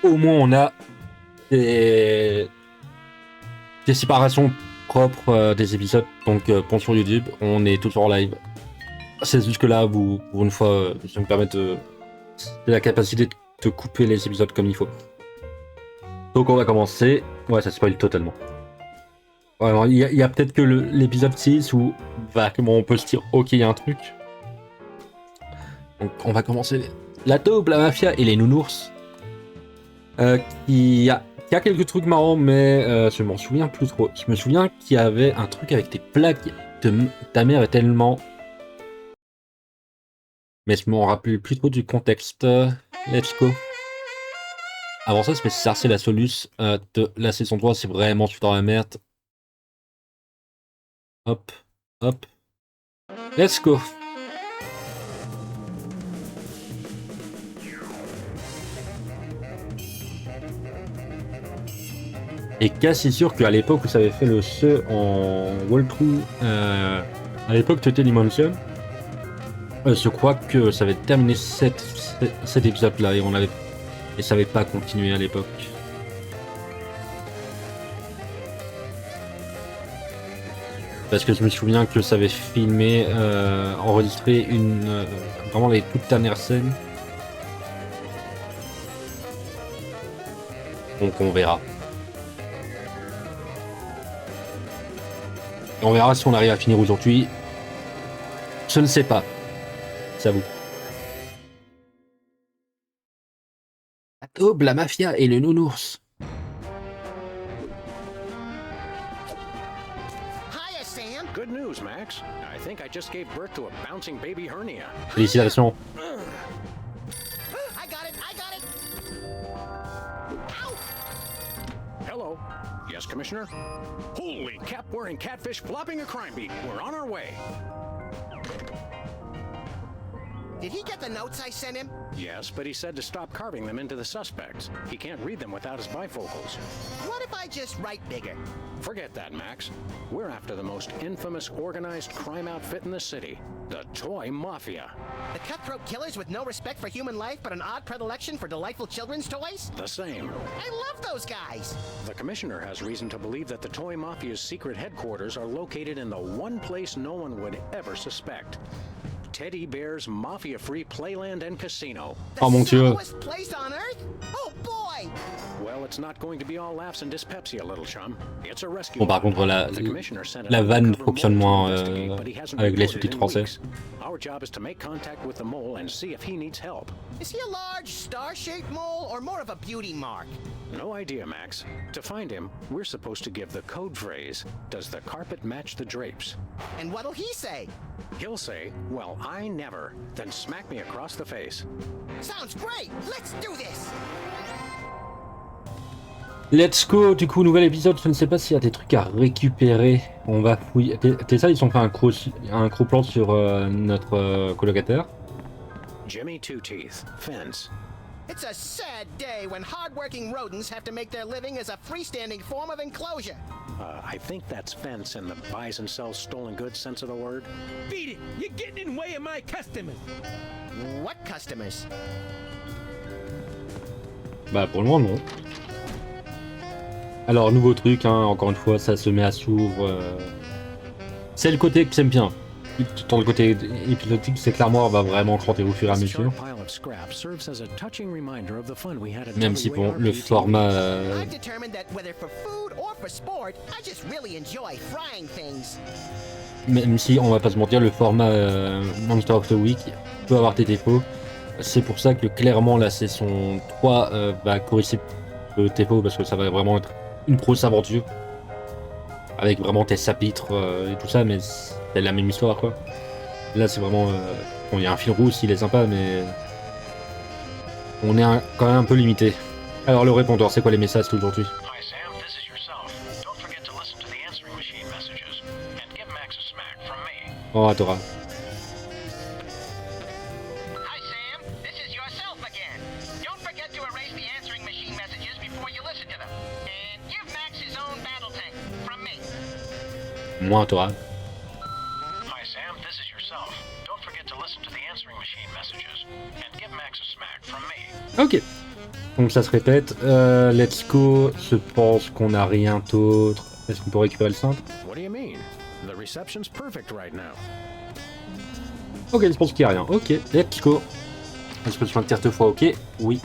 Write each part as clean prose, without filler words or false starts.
au moins on a des séparations propres des épisodes. Donc pour sur YouTube, on est toujours en live. C'est juste que là, vous, pour une fois, ça me permet de la capacité de couper les épisodes comme il faut. Donc on va commencer. Ouais, ça spoil totalement. Vraiment, il y a peut-être que l'épisode 6 où on peut se dire ok, il y a un truc. Donc on va commencer. La taupe, la mafia et les nounours. Il y a quelques trucs marrants, mais je m'en souviens plus trop. Je me souviens qu'il y avait un truc avec des plaques de ta mère est tellement... Mais je m'en rappelle plus trop du contexte. Let's go. Avant ça, c'est la soluce de la saison 3, c'est vraiment je suis dans la merde. Hop, hop. Let's go. Et quasi sûr qu'à l'époque où ça avait fait le jeu en walkthrough, à l'époque de Dailymotion, je crois que ça avait terminé cet épisode-là et ça avait pas continué à l'époque. Parce que je me souviens que ça avait filmé, enregistré vraiment les toutes dernières scènes. Donc on verra. On verra si on arrive à finir aujourd'hui. Je ne sais pas. C'est à vous. La taube, la mafia et le nounours. Hiya, Sam. Good news, Max. I think I just gave birth to a bouncing baby hernia. Félicitations. I got it. Ow! Hello. Yes, Commissioner? Holy cap-wearing catfish flopping a crime beat. We're on our way. Did he get the notes I sent him? Yes, but he said to stop carving them into the suspects. He can't read them without his bifocals. What if I just write bigger? Forget that, Max. We're after the most infamous organized crime outfit in the city, the Toy Mafia. The cutthroat killers with no respect for human life but an odd predilection for delightful children's toys? The same. I love those guys! The Commissioner has reason to believe that the Toy Mafia's secret headquarters are located in the one place no one would ever suspect. Teddy Bear's Mafia-free Playland and Casino. Oh mon Dieu. The slowest place on Earth? Oh boy! Well, it's not going to be all laughs and dyspepsia, little chum. It's a rescue. Bon, par contre, la vanne fonctionne moins avec les sous-titres français. Our job is to make contact with the mole and see if he needs help. Is he a large, star-shaped mole or more of a beauty mark? No idea, Max. To find him, we're supposed to give the code phrase, "Does the carpet match the drapes?" And what'll he say? He'll say, "Well, I never," then smack me across the face. Sounds great! Let's do this! Let's go, du coup, nouvel épisode, je ne sais pas s'il y a des trucs à récupérer. On va fouiller. Déjà, ils ont fait un gros plan sur notre colocataire. Jimmy Two Teeth, fence. It's a sad day when hard-working rodents have to make their living as a freestanding form of enclosure. I think that's fence in the buys and sells stolen goods sense of the word. Beat it! You're getting in the way of my customers! What customers? Bah, pour le moment, non. Alors, nouveau truc, hein, encore une fois, ça se met à s'ouvre. C'est le côté que j'aime bien. Dans le côté épisodique, c'est clairement, on va vraiment cranter au fur et à mesure. Même si bon, le format... Même si, on va pas se mentir, le format Monster of the Week peut avoir des défauts. C'est pour ça que clairement la saison 3 va corriger le défaut, parce que ça va vraiment être une grosse aventure. Avec vraiment tes chapitres et tout ça, mais c'est la même histoire, quoi. Là, c'est vraiment... Bon, il y a un fil rouge, il est sympa, mais... On est quand même un peu limité. Alors, le répondeur, c'est quoi les messages d'aujourd'hui? Oh, Dora. Moi, Dora. Ok. Donc ça se répète. Let's go. Je pense qu'on n'a rien d'autre. Est-ce qu'on peut récupérer le cintre? What do you mean? The reception's perfect right now. Ok, je pense qu'il n'y a rien. Ok, let's go. Est-ce que je m'interre deux fois? Ok, oui.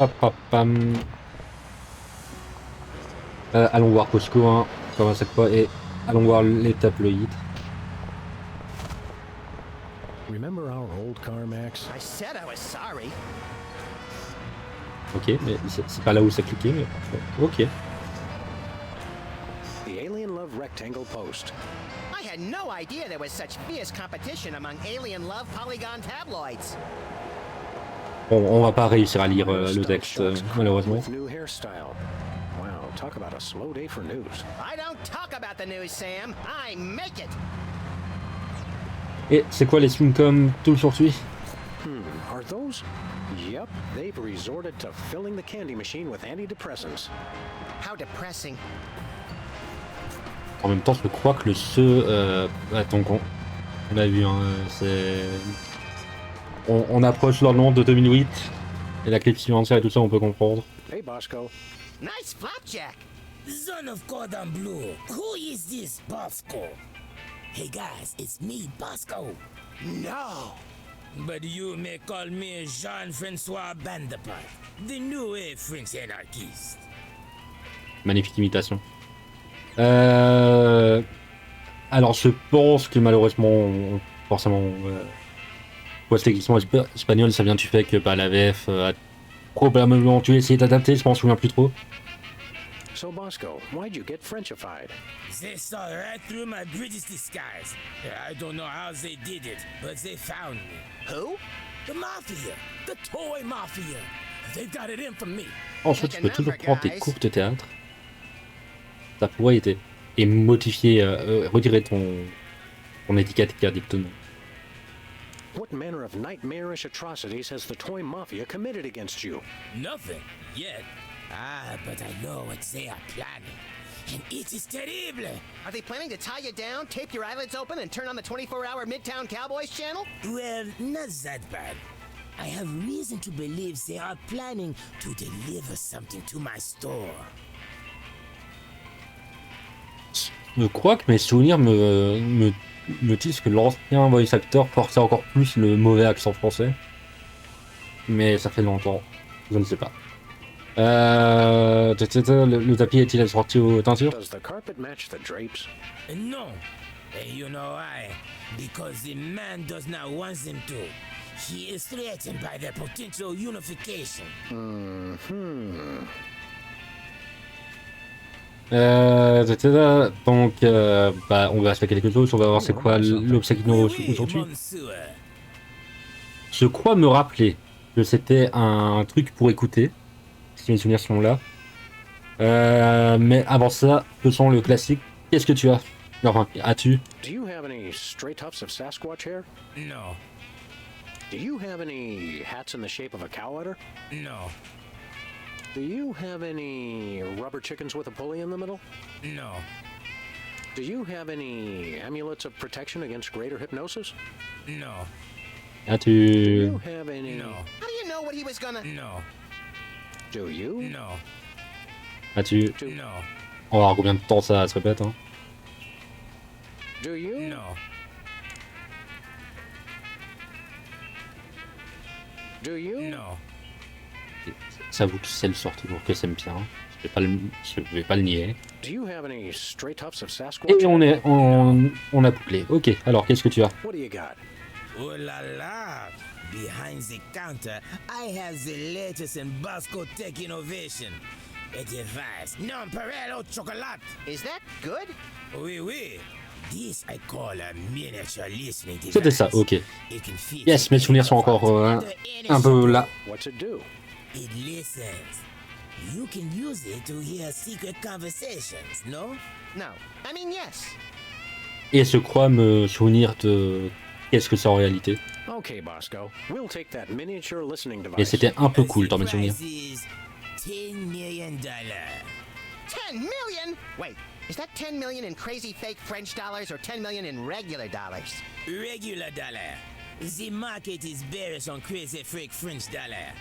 Hop, hop, pam. Allons voir Costco, hein, comme à chaque fois, et allons voir les tabloïds. Remember our old car, Max? I said I was sorry. Ok, mais c'est pas là où ça cliquait, mais ok. The Alien Love Rectangle Post. I had no idea there was such fierce competition among alien love Polygon tabloids. Bon, on va pas réussir à lire le texte, malheureusement. With new hairstyle. Wow, talk about a slow day for news. I don't talk about the news, Sam. I make it. Et c'est quoi les Swingcom d'aujourd'hui? Are those? Yep, they've resorted to filling the candy machine with antidepressants. How depressing. En même temps, je crois que le attends, on a vu, hein, c'est... On approche l'an de 2008, et la clip suivante et tout ça, on peut comprendre. Hey, Bosco. Nice flapjack. Son of Cordon Bleu, who is this Bosco? Hey guys, it's me, Bosco. No. But you may call me Jean-François Bandepart, the new French anarchist. Magnifique imitation. Alors, je pense que malheureusement, forcément, cette édition espagnole, ça vient du fait que la VF a probablement dû essayer d'adapter, je m'en souviens plus trop. So, Bosco, why'd you get Frenchified? They saw right through my British disguise. I don't know how they did it, but they found me. Who? The Mafia, the toy Mafia. They've got it in from me. Ensuite, tu peux toujours prendre tes cours de théâtre. Ça pourrait être... Et modifier, retirer ton étiquette qui a ton nom. What manner of nightmarish atrocities has the toy mafia committed against you? Nothing yet. Ah, but I know what they are planning. And it is terrible. Are they planning to tie you down, tape your eyelids open, and turn on the 24-hour Midtown Cowboys channel? Well, not that bad. I have reason to believe they are planning to deliver something to my store. Je crois que mes souvenirs me disent que l'ancien voice actor portait encore plus le mauvais accent français. Mais ça fait longtemps. Je ne sais pas. Le tapis est-il assorti aux teintures? Does the carpet match the drapes? No. You know why? Because the man does not want them to. He is threatened by their potential unification. Donc, on va acheter quelque chose, on va voir c'est quoi l'obstacle aujourd'hui. Je crois me rappeler que c'était un truc pour écouter, si mes souvenirs sont là. Mais avant ça, faisons le classique. Qu'est-ce que tu as? Enfin, as-tu? Do you have any stray tufts of Sasquatch hair? No. Do you have any hats in the shape of a cow udder? No. Do you have any rubber chickens with a pulley in the middle? No. Do you have any amulets of protection against greater hypnosis? No. Do As-tu? you have any... No. How do you know what he was gonna... No. Do you? No. As-tu? No. On va voir combien de temps ça se répète. Hein. Do you? No. Do you? No. Ça vaut que c'est le sort toujours que j'aime bien. Je vais pas le nier. Do you have any stray tufts of Sasquatch? Et on a bouclé. Ok, alors qu'est-ce que tu as? What do you got? Oh la la! Behind the counter, I have the latest in Bosco Tech innovation. A device, Nonpareil au chocolat. Is that good? Oui, oui. This I call a miniature listening device. C'était ça, ok. It can fit Yes, mes souvenirs sont encore un peu là. What's it do? It listens. You can use it to hear secret conversations, no? No. I mean, yes. Et je crois me souvenir de qu'est-ce que c'est en réalité. Okay, Bosco. We'll take that miniature listening Et device. c'était un peu cool dans mes souvenirs. The price is $10 million. 10 million? Wait, is that 10 million in crazy fake French dollars or 10 million in regular dollars? Regular dollar. The market is bearish on crazy freak French dollar.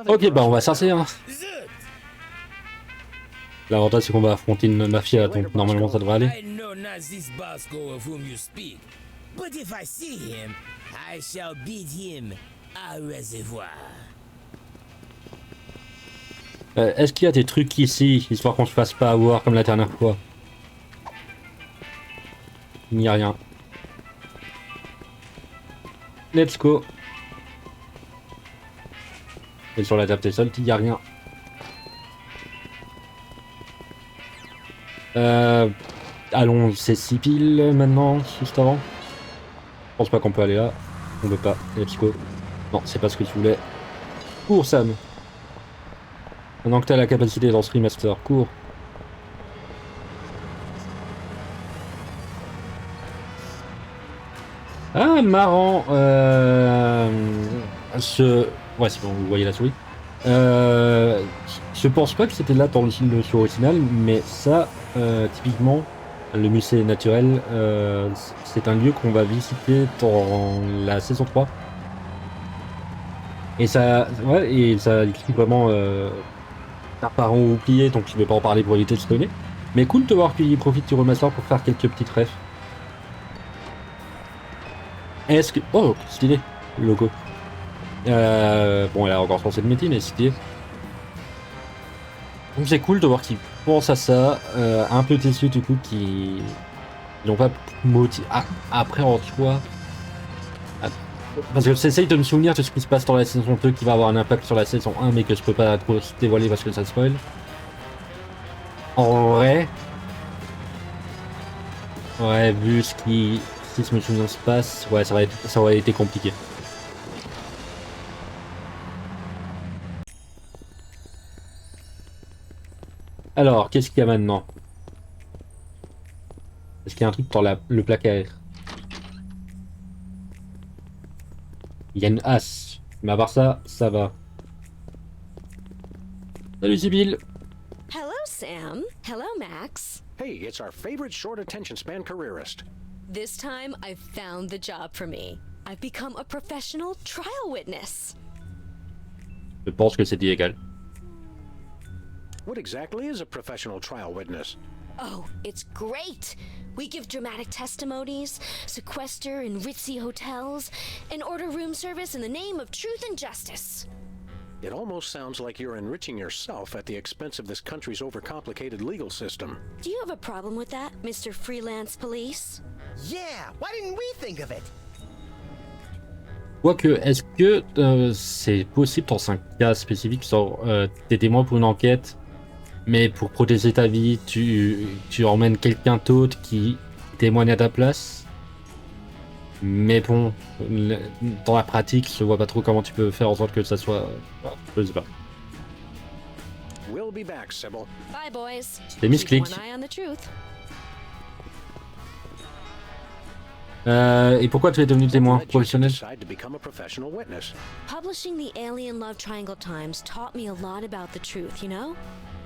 Ok, bah on va chercher. Hein. Zut! L'avantage c'est qu'on va affronter une mafia, donc normalement ça devrait aller. I know not this Bosco of whom you speak, but if I see him, I shall beat him à reservoir. Est-ce qu'il y a des trucs ici, histoire qu'on se fasse pas avoir comme la dernière fois? Il n'y a rien. Let's go. Et sur la table des soldes, il n'y a rien. Allons, c'est 6 piles maintenant, juste avant. Je pense pas qu'on peut aller là. On veut pas. Let's go. Non, c'est pas ce que tu voulais. Cours, Sam. Maintenant que t'as la capacité dans ce remaster, cours. Ah, marrant. Ouais, c'est bon, vous voyez la souris. Je pense pas que c'était là dans le film sur original, mais ça, typiquement, le musée naturel, c'est un lieu qu'on va visiter dans la saison 3. Et ça explique vraiment un parent oublié, donc je vais pas en parler pour éviter de spoiler. Mais cool de voir qu'il profite du remaster pour faire quelques petites refs. Est-ce que... Oh, stylé, le logo. Bon, elle a encore pensé de métier, mais stylé. Donc c'est cool de voir qu'ils pensent à ça. Un peu déçu du coup qu'ils n'ont pas motivé. Ah, après en soi... Parce que j'essaye de me souvenir de ce qui se passe dans la saison 2 qui va avoir un impact sur la saison 1 mais que je peux pas trop dévoiler parce que ça spoil. En vrai... Ouais, vu ce qui... Si je me souviens se passe, ouais, ça aurait été compliqué. Alors, qu'est-ce qu'il y a maintenant? Est-ce qu'il y a un truc dans le placard? Il y a une hache. Mais à part ça, ça va. Salut Sibyl. Hello, Sam. Hello, Max. Hey, it's our favorite short attention span careerist. This time, I've found the job for me. I've become a professional trial witness. Je pense que c'est illégal. What exactly is a professional trial witness? Oh, it's great. We give dramatic testimonies, sequester in ritzy hotels, and order room service in the name of truth and justice. It almost sounds like you're enriching yourself at the expense of this country's overcomplicated legal system. Do you have a problem with that, Mr. Freelance Police? Yeah, why didn't we think of it? Quoique, est-ce que c'est possible dans un cas spécifique, genre t'es témoin pour une enquête, mais pour protéger ta vie, tu emmènes quelqu'un d'autre qui témoigne à ta place? Mais bon, dans la pratique, je vois pas trop comment tu peux faire en sorte que ça soit... Je sais pas. We'll be back, Sybil. Bye, boys. Des misclics. Keep one eye on the truth. Et pourquoi tu es devenu témoin professionnel? Decide to become a professional witness. Publishing the Alien Love Triangle Times taught me a lot about the truth, you know?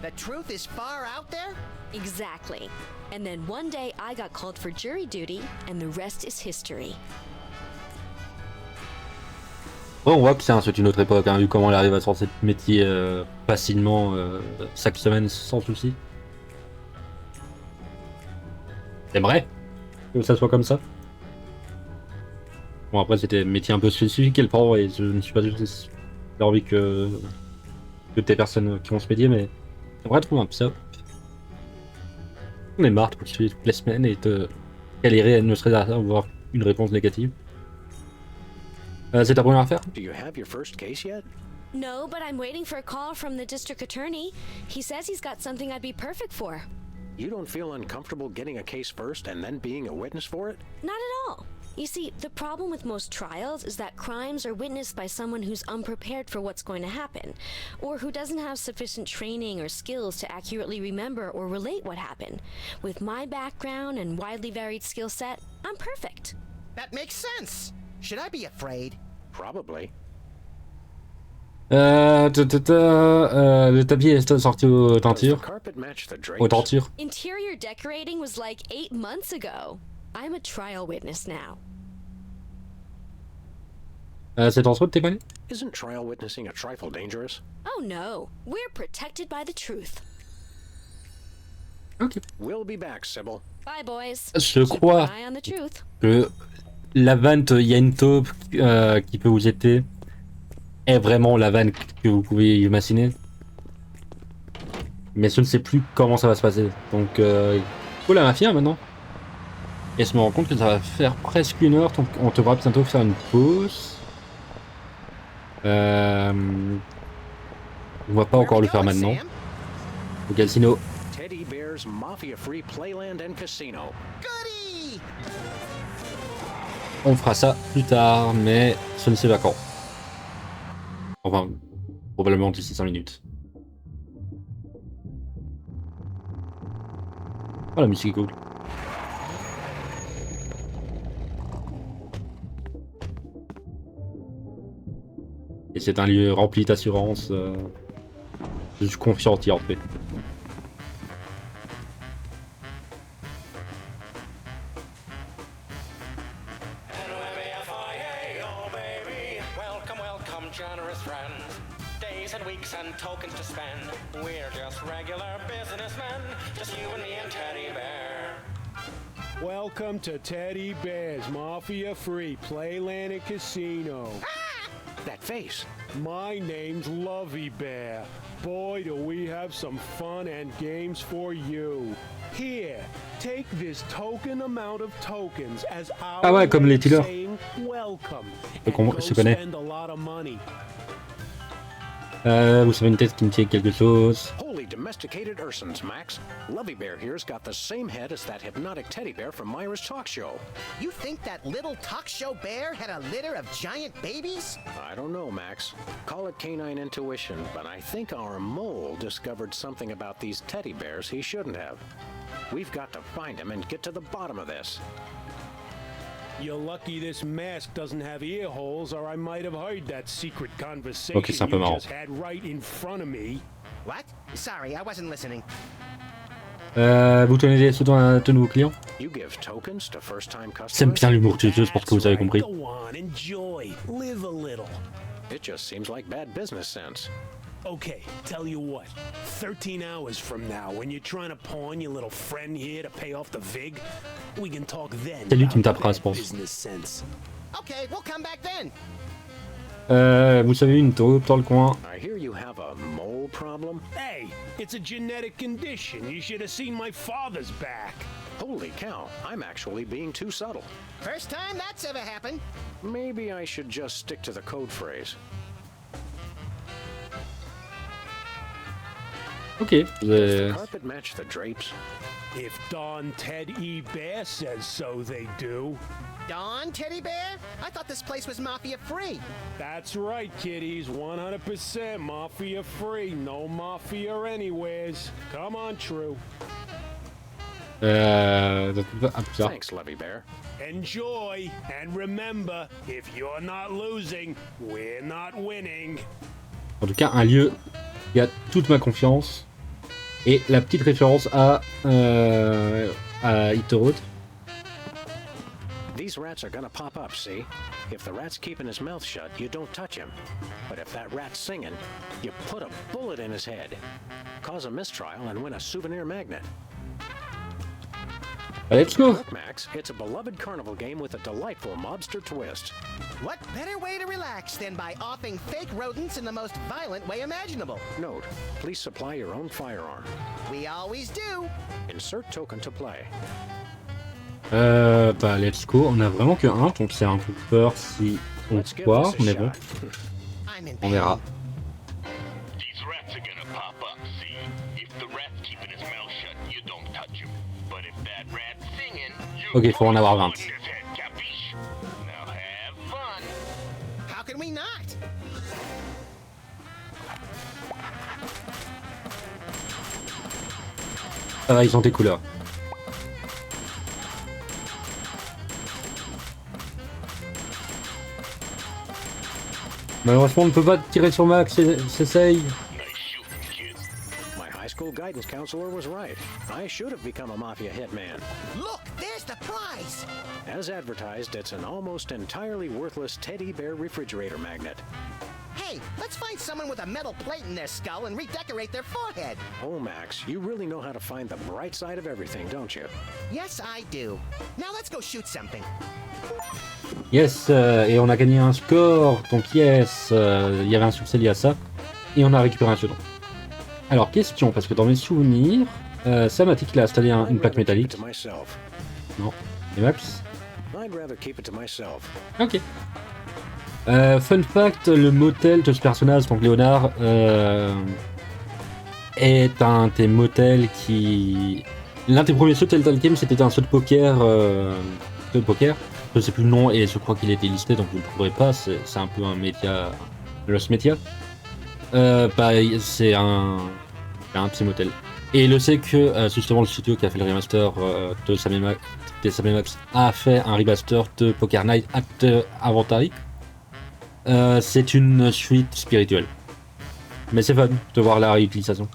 The truth is far out there? Exactly. And then one day I got called for jury duty, and the rest is history. Bon, on voit que c'est une autre époque, hein, vu comment elle arrive à sortir ce métier facilement chaque semaine sans souci. J'aimerais que ça soit comme ça. Bon, après c'était un métier un peu spécifique elle prend et je ne suis pas du tout j'ai envie que des personnes qui ont ce métier, mais j'aimerais trouver un peu ça. On est marre de postuler toutes les semaines et de galérer à ne serait-ce à avoir une réponse négative. C'est ta première affaire? Do you have your first case yet? No, but I'm waiting for a call from the district attorney. He says he's got something I'd be perfect for. You don't feel uncomfortable getting a case first and then being a witness for it? Not at all. You see, the problem with most trials is that crimes are witnessed by someone who's unprepared for what's going to happen, or who doesn't have sufficient training or skills to accurately remember or relate what happened. With my background and widely varied skill set, I'm perfect. That makes sense. Should I be afraid? Probably. Le tapis est sorti aux Does the tentures. carpet match the drapes? Aux tentures. Interior decorating was like 8 months ago. I'm a trial witness now. C'est dangereux de témoigner? Isn't trial witnessing a trifle dangerous? Oh no, we're protected by the truth. Ok. We'll be back, Sybil. Bye, boys. Je Keep crois an eye on the truth. que la vanne il y a une taupe qui peut vous aider est vraiment la vanne que vous pouvez imaginer. Mais je ne sais plus comment ça va se passer. Donc il faut la mafia maintenant. Et je me rends compte que ça va faire presque 1 heure, donc on devra bientôt faire une pause. On va pas encore le faire maintenant. Au casino. Teddy Bear's Mafia-free Playland and Casino. Goody! On fera ça plus tard, mais je ne sais pas quand. Enfin, probablement d'ici 5 minutes. Oh, la musique est cool. Et c'est un lieu rempli d'assurance. Je suis confiant y entrer. Welcome, generous friends. Days and weeks and tokens to spend. We're just regular businessmen, just you and me and Teddy Bear. Welcome to Teddy Bear's Mafia Free Playland and Casino. That face. My name's Lovey Bear. Boy, do we have some fun and games for you. Here, take this token amount of tokens as our Ah ouais, comme way les of dealers. saying welcome. Je And go connais. spend a lot of money. Vous savez une tête qui me dit quelque chose. Holy domesticated Ursons, Max. Lovey Bear here's got the same head as that hypnotic teddy bear from Myra's talk show. You think that little talk show bear had a litter of giant babies? I don't know, Max. Call it canine intuition, but I think our mole discovered something about these teddy bears he shouldn't have. We've got to find him and get to the bottom of this. You're lucky this mask doesn't have ear holes, or I might have heard that secret conversation Ok, c'est un peu you marrant. just had right in front of me. What? Sorry, I wasn't listening. Vous tenez des sous dans de nouveaux clients? You give tokens to first-time J'aime customers? bien l'humour de jeu, je pense que vous avez compris. Go on, enjoy, live a little. It just seems like bad business sense. Okay, tell you what. 13 hours from now, when you're trying to pawn your little friend here to pay off the VIG, we can talk then. C'est lui qui me about tapera, je bad pense. business sense. Okay, we'll come back then. Vous savez une taupe dans le coin. I hear you have a mole problem. Hey, it's a genetic condition. You should have seen my father's back. Holy cow, I'm actually being too subtle. First time that's ever happened. Maybe I should just stick to the code phrase. Ok. Does the carpet match the drapes? If Don Ted E. Bear says so, they do. Don Teddy Bear? I thought this place was mafia free. That's right, kiddies. 100% mafia free. No mafia anywheres. Come on, True. Ah, bizarre. Thanks, Lovey Bear. Enjoy, and remember, if you're not losing, we're not winning. En tout cas, un lieu qui a toute ma confiance. Et la petite référence à Hit the Road. These rats are gonna pop up, see? If the rat's keeping his mouth shut, you don't touch him. But if that rat's singing, you put a bullet in his head. Cause a mistrial and win a souvenir magnet. Let's go. Look, Max, it's a beloved carnival game with a delightful mobster twist. What better way to relax than by offing fake rodents in the most violent way imaginable? Note, please supply your own firearm. We always do. Insert token to play. Bah, let's go. On a vraiment que un, donc c'est un peu peur si on Let's give foire, this a mais bon, shot. I'm in on verra. These rats are gonna pop up, see? If the rat's keeping his mouth shut, you don't touch him. But if that rat's singing, you Ok, faut en avoir 20. put his head, capiche? Now have fun. How can we not? Ça va, ils ont des couleurs. Malheureusement, on ne peut pas tirer sur Max, s'essaye. Nice shooting, kid. My high school school guidance counselor was right. I should have become a mafia hitman. Look, there's the prize! As advertised, it's an almost entirely worthless teddy bear refrigerator magnet. Hey, let's find someone with a metal plate in their skull and redecorate their forehead. Oh, Max, you really know how to find the bright side of everything, don't you? Yes, I do. Now let's go shoot something. Yes, et on a gagné un score, donc yes, il y avait un succès lié à ça, et on a récupéré un jeton. Alors, question, parce que dans mes souvenirs, Sam a dit qu'il a installé une plaque métallique. Non. Et Max? Ok. Fun fact, le motel de ce personnage, donc Léonard, est un des motels qui... L'un des premiers sauts de Telltale Games, c'était un saut de poker. Je sais plus le nom et je crois qu'il était listé, donc vous ne le trouverez pas. C'est un peu un média... Lost Media. C'est un petit motel. Et il sait que justement le studio qui a fait le remaster de Sam & Max a fait un remaster de Poker Night at Inventory. C'est une suite spirituelle. Mais c'est fun de voir la réutilisation.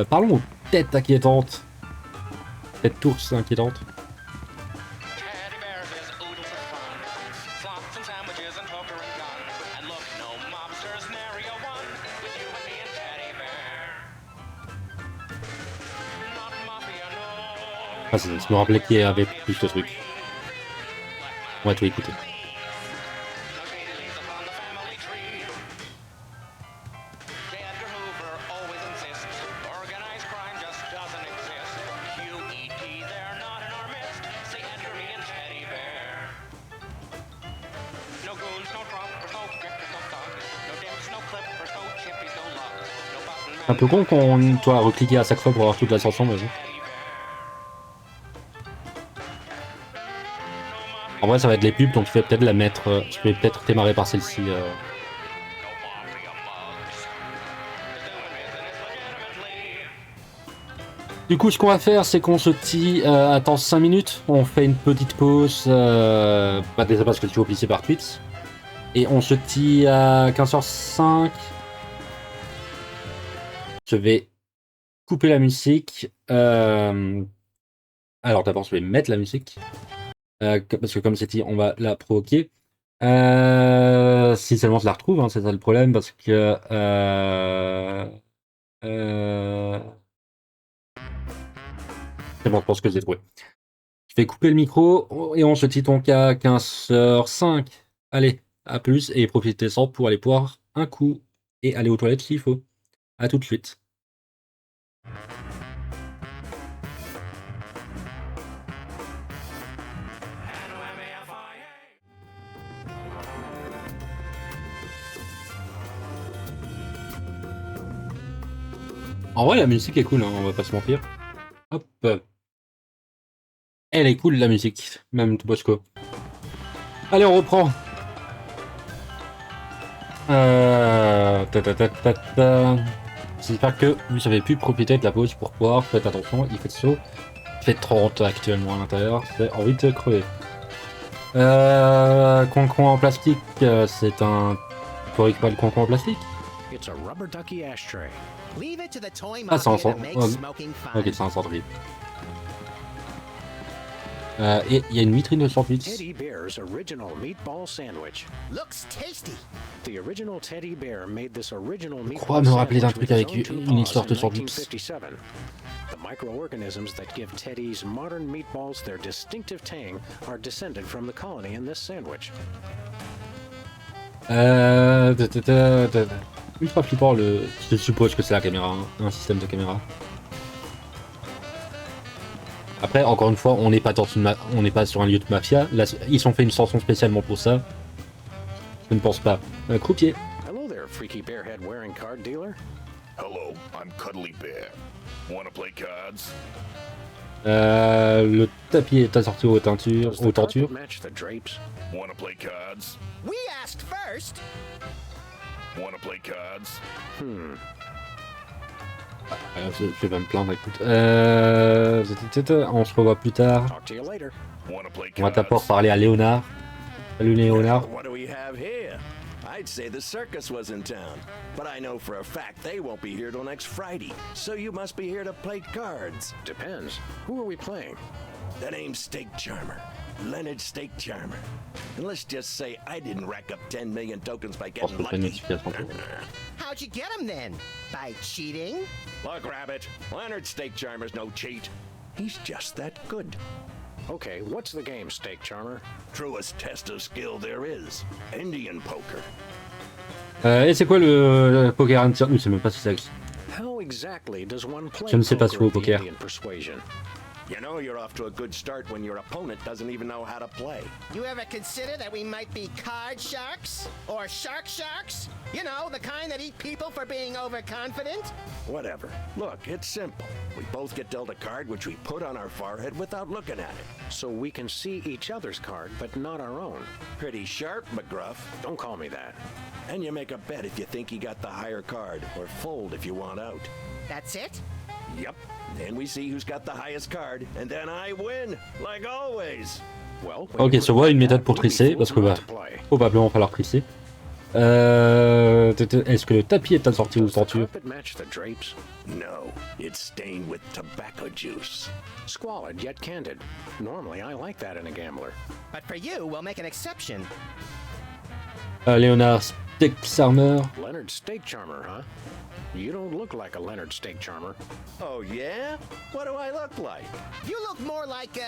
Parlons aux têtes inquiétantes. Têtes d'ours inquiétantes. Ah, je me rappelais qu'il y avait plus de trucs. On va tout écouter. Un peu con qu'on doit recliquer à chaque fois pour avoir toute la chanson, mais bon. En vrai, ça va être les pubs, donc je vais peut-être la mettre. Je vais peut-être démarrer par celle-ci. Du coup, ce qu'on va faire, c'est qu'on se dit attends 5 minutes. On fait une petite pause. Déjà parce que je suis obligé par Twitch. Et on se dit à 15h05. Je vais couper la musique. Alors d'abord, je vais mettre la musique. Parce que comme c'est dit, on va la provoquer. Si seulement je la retrouve, hein, c'est ça le problème, parce que... C'est bon, je pense que j'ai trouvé. Je vais couper le micro, et on se dit donc à 15h05. Allez, à plus, et profitez-en pour aller boire un coup, et aller aux toilettes s'il faut. À tout de suite. En vrai, la musique est cool, hein, on va pas se mentir. Hop. Elle est cool, la musique, même de Bosco. Allez, on reprend. J'espère que vous avez pu profiter de la pause pour boire. Faites attention, il fait chaud. Il fait 30 actuellement à l'intérieur. J'ai envie de crever. Concombre en plastique, c'est un... Il faut récupérer le concombre en plastique. Ah, c'est un centre. Ok, c'est un centre-ville. Et il y a une vitrine de sandwich. Teddy Bear's original meatball sandwich. Looks tasty. The original Teddy Bear made this original Je crois me rappeler d'un truc avec une histoire de sandwich. The microorganisms that give Teddy's modern meatballs their distinctive tang are descended from the colony in this sandwich. Ultra flippant le. Je suppose que c'est la caméra, hein, un système de caméra. Après, encore une fois, on n'est pas sur un lieu de mafia. Là, ils ont fait une chanson spécialement pour ça. Je ne pense pas. Croupier. Hello there, freaky bearhead wearing card dealer. Hello, I'm Cuddly Bear. Wanna play cards? Le tapis est assorti aux tentures. Match the drapes. Wanna play cards? We asked first. Wanna play cards? Je vais me plaindre, écoute. On se revoit plus tard. Talk to you later. Wanna play On va cards? d'abord parler à Léonard. Salut Léonard. What do we have here? I'd I'd say the circus was in town. But I know for a fact they won't be here till next Friday. So you must be here to play cards. Depends. Who are we playing? The name's Steak Charmer. Leonard Steak Charmer. And let's just say I didn't rack up 10 million tokens by Je pense getting que c'est une lucky. explication pour How'd you get him then? By cheating? Look, Rabbit, Leonard Steak Charmer's no cheat. He's just that good. Okay, what's the game, Steak Charmer? Truest test of skill there is. Indian poker. Et c'est quoi le poker interne? Je sais même pas si ça existe. How exactly does one play Je ne sais pas poker jouer au with the poker. Indian persuasion? You know you're off to a good start when your opponent doesn't even know how to play. You ever consider that we might be card sharks? Or sharks? You know, the kind that eat people for being overconfident? Whatever. Look, it's simple. We both get dealt a card which we put on our forehead without looking at it. So we can see each other's card, but not our own. Pretty sharp, McGruff. Don't call me that. And you make a bet if you think you got the higher card, or fold if you want out. That's it? Yep. Then we see who's got the highest card, and then I win, like always. Well, Ok, se voit une méthode pour trisser, parce que va probablement falloir trisser. Est-ce que le tapis est assorti ou tortue? Carpet match the drapes? No, it's stained with tobacco juice. Squalid yet candid. Normally, I like that in a gambler. But for you, we'll make an exception. Léonard Steak Charmer. Leonard Steak Charmer, huh? You don't look like a Leonard Steak Charmer. Oh, yeah? What do I look like? You look more like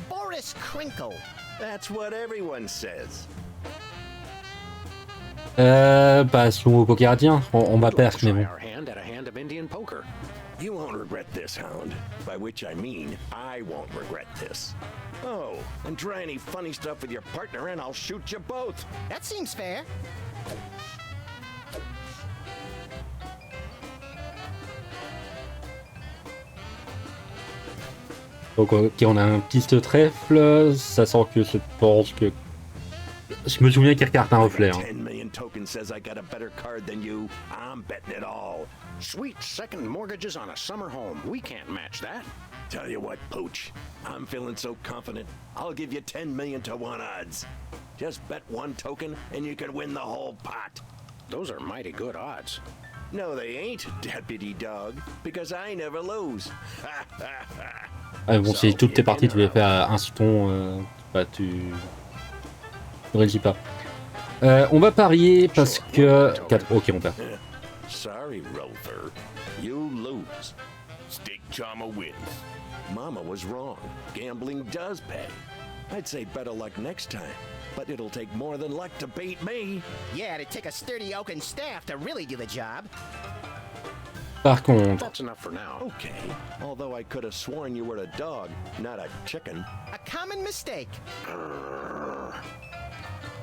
Boris Crinkle. That's what everyone says. Bah, si on va au poker indien, on va perdre, mais Try bon. our hand at a hand of Indian poker. You won't regret this, Hound. By which I mean, I won't regret this. Oh, and try any funny stuff with your partner and I'll shoot you both. That seems fair. Donc ok, on a un petit trèfle, ça sent que je pense que... Je me souviens qu'il regarde un reflet. Hein. 10 million tokens says I got a better card than you. I'm betting it all. Sweet second mortgages on a summer home. We can't match that. Tell you what, Pooch, I'm feeling so confident, I'll give you 10 million to 1 odds. Just bet 1 token and you can win the whole pot. Those are mighty good odds. No, they ain't, Deputy Dog, because I never lose. Ah, bon, si toutes tes parties tu les fais à un ton, bah tu ne réussis pas. On va parier parce que... 4... Ok, on perd. Sorry, Rover. You lose. Steak Charmer wins. Mama was wrong. Gambling does pay. I'd say better luck next time, but it'll take more than luck to beat me. Yeah, it'd take a sturdy oaken staff to really do the job. Par contre... That's enough for now. Okay, although I could have sworn you were a dog, not a chicken. A common mistake.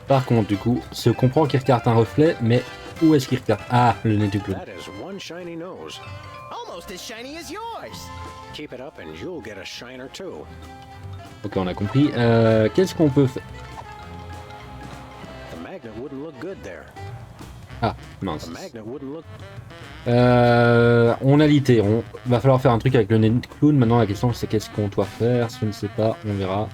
Par contre, du coup, je comprends qu'il regarde un reflet, mais où est-ce qu'il regarde? Ah, le nez du clown. That is one shiny nose. Almost as shiny as yours. Keep it up and you'll get a shiner too. Ok, on a compris. Qu'est-ce qu'on peut faire? The magnet wouldn't look good there. Ah, mince. The magnet wouldn't look... On a l'ité. On va falloir faire un truc avec le nez de clown. Maintenant, la question c'est qu'est-ce qu'on doit faire? Je ne sais pas, on verra.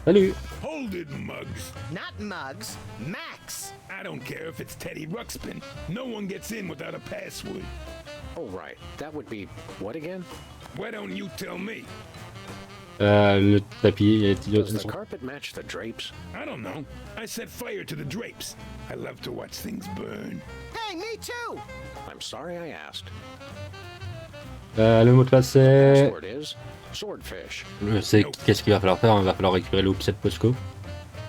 Salut. Hold it, Muggs. Not Muggs, Max. I don't care if it's Teddy Ruxpin. No one gets in without a password. Oh, right. That would be... what again? Why don't you tell me? Le tapis est Does the carpet match the drapes? I don't know. I set fire to the drapes. I love to watch things burn. Hey, me too. I'm sorry I asked. Le mot de passe c'est... Password is swordfish. Je sais qu'est-ce qu'il va falloir faire. Il va falloir récupérer le upset Posco.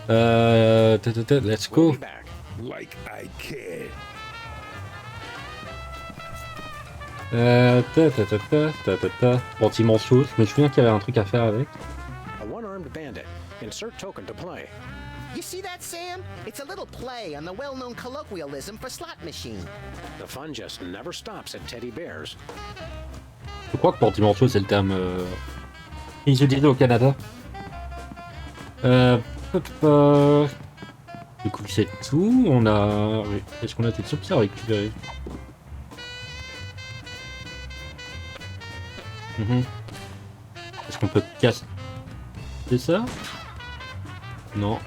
Let's go. We'll be back. Like I care. Anti-manceau. Je me souviens qu'il y avait un truc à faire avec. A one-armed bandit. Insert token to play. You see that, Sam? It's a little play on the well-known colloquialism for slot machine. The fun just never stops at Teddy Bears. Je crois que porte-manceau c'est le terme qu'ils utilisent au Canada. Du coup c'est tout. On a... Est-ce qu'on a des trucs à récupérer? Est-ce qu'on peut casser ça? Non.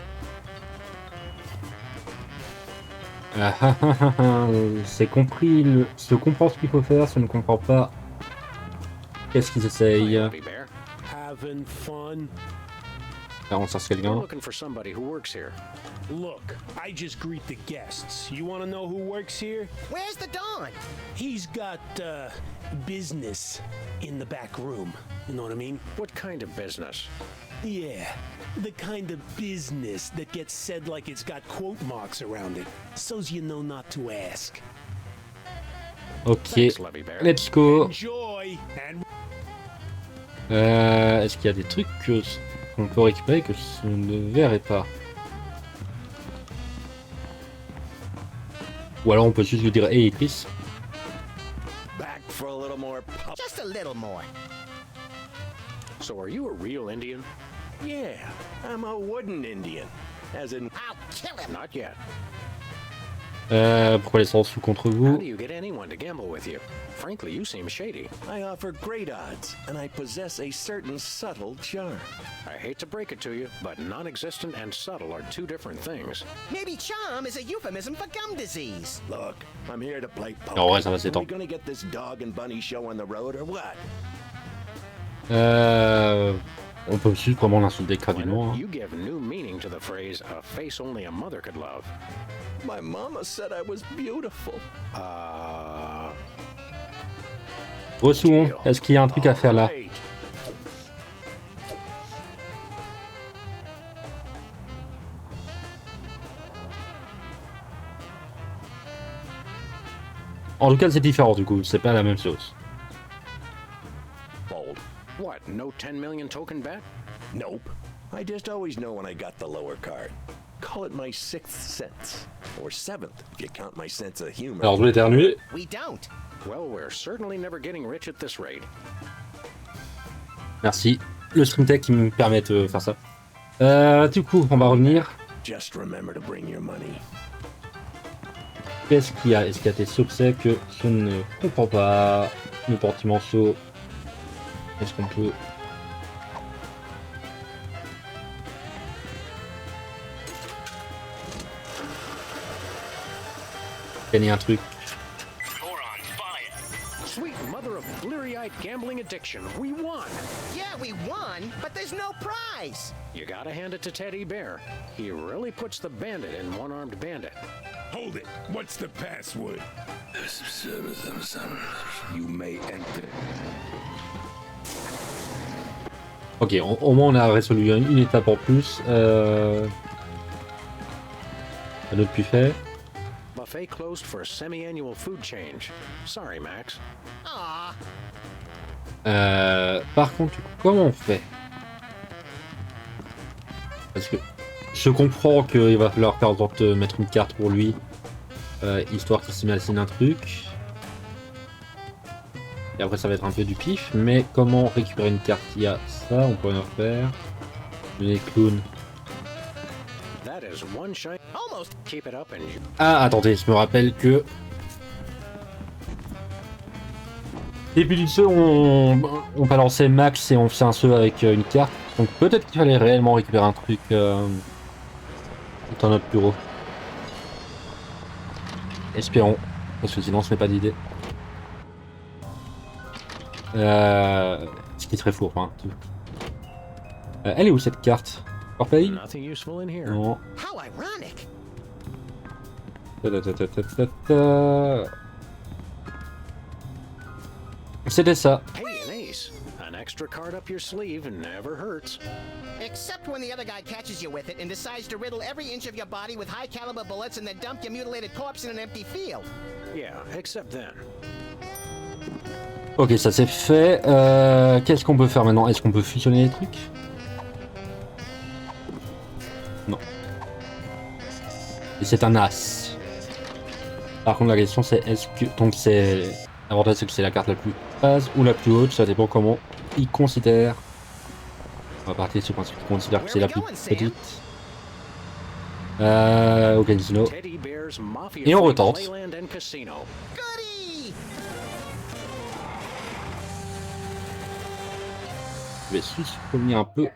Ah, ah, ah, ah, ah. C'est compris, se comprend ce qu'il faut faire, se ne comprend pas. Qu'est-ce qu'ils essayent? Lovey Bear. Having fun? Là, on cherche We're quelqu'un. looking for somebody who works here. Look, I just greet the guests. You want to know who works here? Where's the Don? He's got business in the back room. You know what I mean? What kind of business? Yeah, the kind of business that gets said like it's got quote marks around it, so's you know not to ask. Ok, Thanks, Lovey Bear. let's go. Enjoy and Est-ce qu'il y a des trucs qu'on peut récupérer que je ne verrai pas? Ou alors on peut juste lui dire hey Chris. Back for a little more pop. Just a little more. So are you a real Indian? Yeah, I'm a wooden Indian. As in, I'll kill him. Not yet. Pourquoi les sans sous contre How vous? do you get anyone to gamble with you? Frankly, you seem shady. I offer great odds, and I possess a certain subtle charm. I hate to break it to you, but non-existent and subtle are two different things. Maybe charm is a euphemism for gum disease. Look, I'm here to play poker. Non, ouais, ça va Are we s'étendre. gonna get this dog and bunny show on the road or what? On peut juste vraiment l'insulter graduellement. Hein. You give new meaning to the phrase "a face only a mother could love." My mama said I was beautiful. Ressouons, est-ce qu'il y a un truc à faire là? Right. En tout cas, c'est différent du coup, c'est pas la même chose. Bold. What? No 10 million token bet? Nope. I just always know when I got the lower card. Call it my sixth sense. Or seventh, if you count my sense of humor. Alors je vais éternuer. We don't. Well, we're certainly never getting rich at this rate. Merci. Le stream tech qui me permet de faire ça. Du coup, on va revenir. Just remember to bring your money. Qu'est-ce qu'il y a? Est-ce qu'il y a des succès que je ne comprends pas? Le porte-manteau. Est-ce qu'on peut... gagner un truc? Sweet mother of bleary-eyed gambling addiction, we won! Yeah, we won, but there's no prize. You gotta hand it to Teddy Bear. He really puts the bandit in One-Armed Bandit. Hold it. What's the password? You may enter. Ok, au moins on a résolu une étape en plus. Un autre buffet. Buffet closed for a semi-annual food change. Sorry, Max. Aw. Par contre, du coup, comment on fait? Parce que je comprends qu'il va falloir faire en sorte de mettre une carte pour lui, histoire qu'il s'imagine un truc. Et après ça va être un peu du pif, mais comment récupérer une carte? Il y a ça, on peut rien faire. Les clowns. That is one shine. Almost. Keep it up and you... Ah, attendez, je me rappelle que... Début du jeu, on balançait Max et on faisait un saut avec une carte. Donc peut-être qu'il fallait réellement récupérer un truc dans notre bureau. Espérons, parce que sinon ce n'est pas d'idée. Ce qui serait fou, hein. Elle est où cette carte? Orpaille? Nothing useful in here. Non. How ironic. C'était ça. Hey, an ace. An extra card up your sleeve never hurts. Except when the other guy catches you with it and decides to riddle every inch of your body with high-caliber bullets and then dump your mutilated corpse in an empty field. Yeah, except then. Ok, ça c'est fait. Qu'est-ce qu'on peut faire maintenant? Est-ce qu'on peut fusionner les trucs? Non. Et c'est un as. Par contre, la question c'est est-ce que... Donc c'est... L'avantage c'est que c'est la carte la plus basse ou la plus haute, ça dépend comment ils considèrent. On va partir sur le principe qu'ils considèrent que c'est la plus petite. Au casino. Teddy Bear's Mafia Et on retente. Playland and Casino. Goody! Je vais juste revenir un peu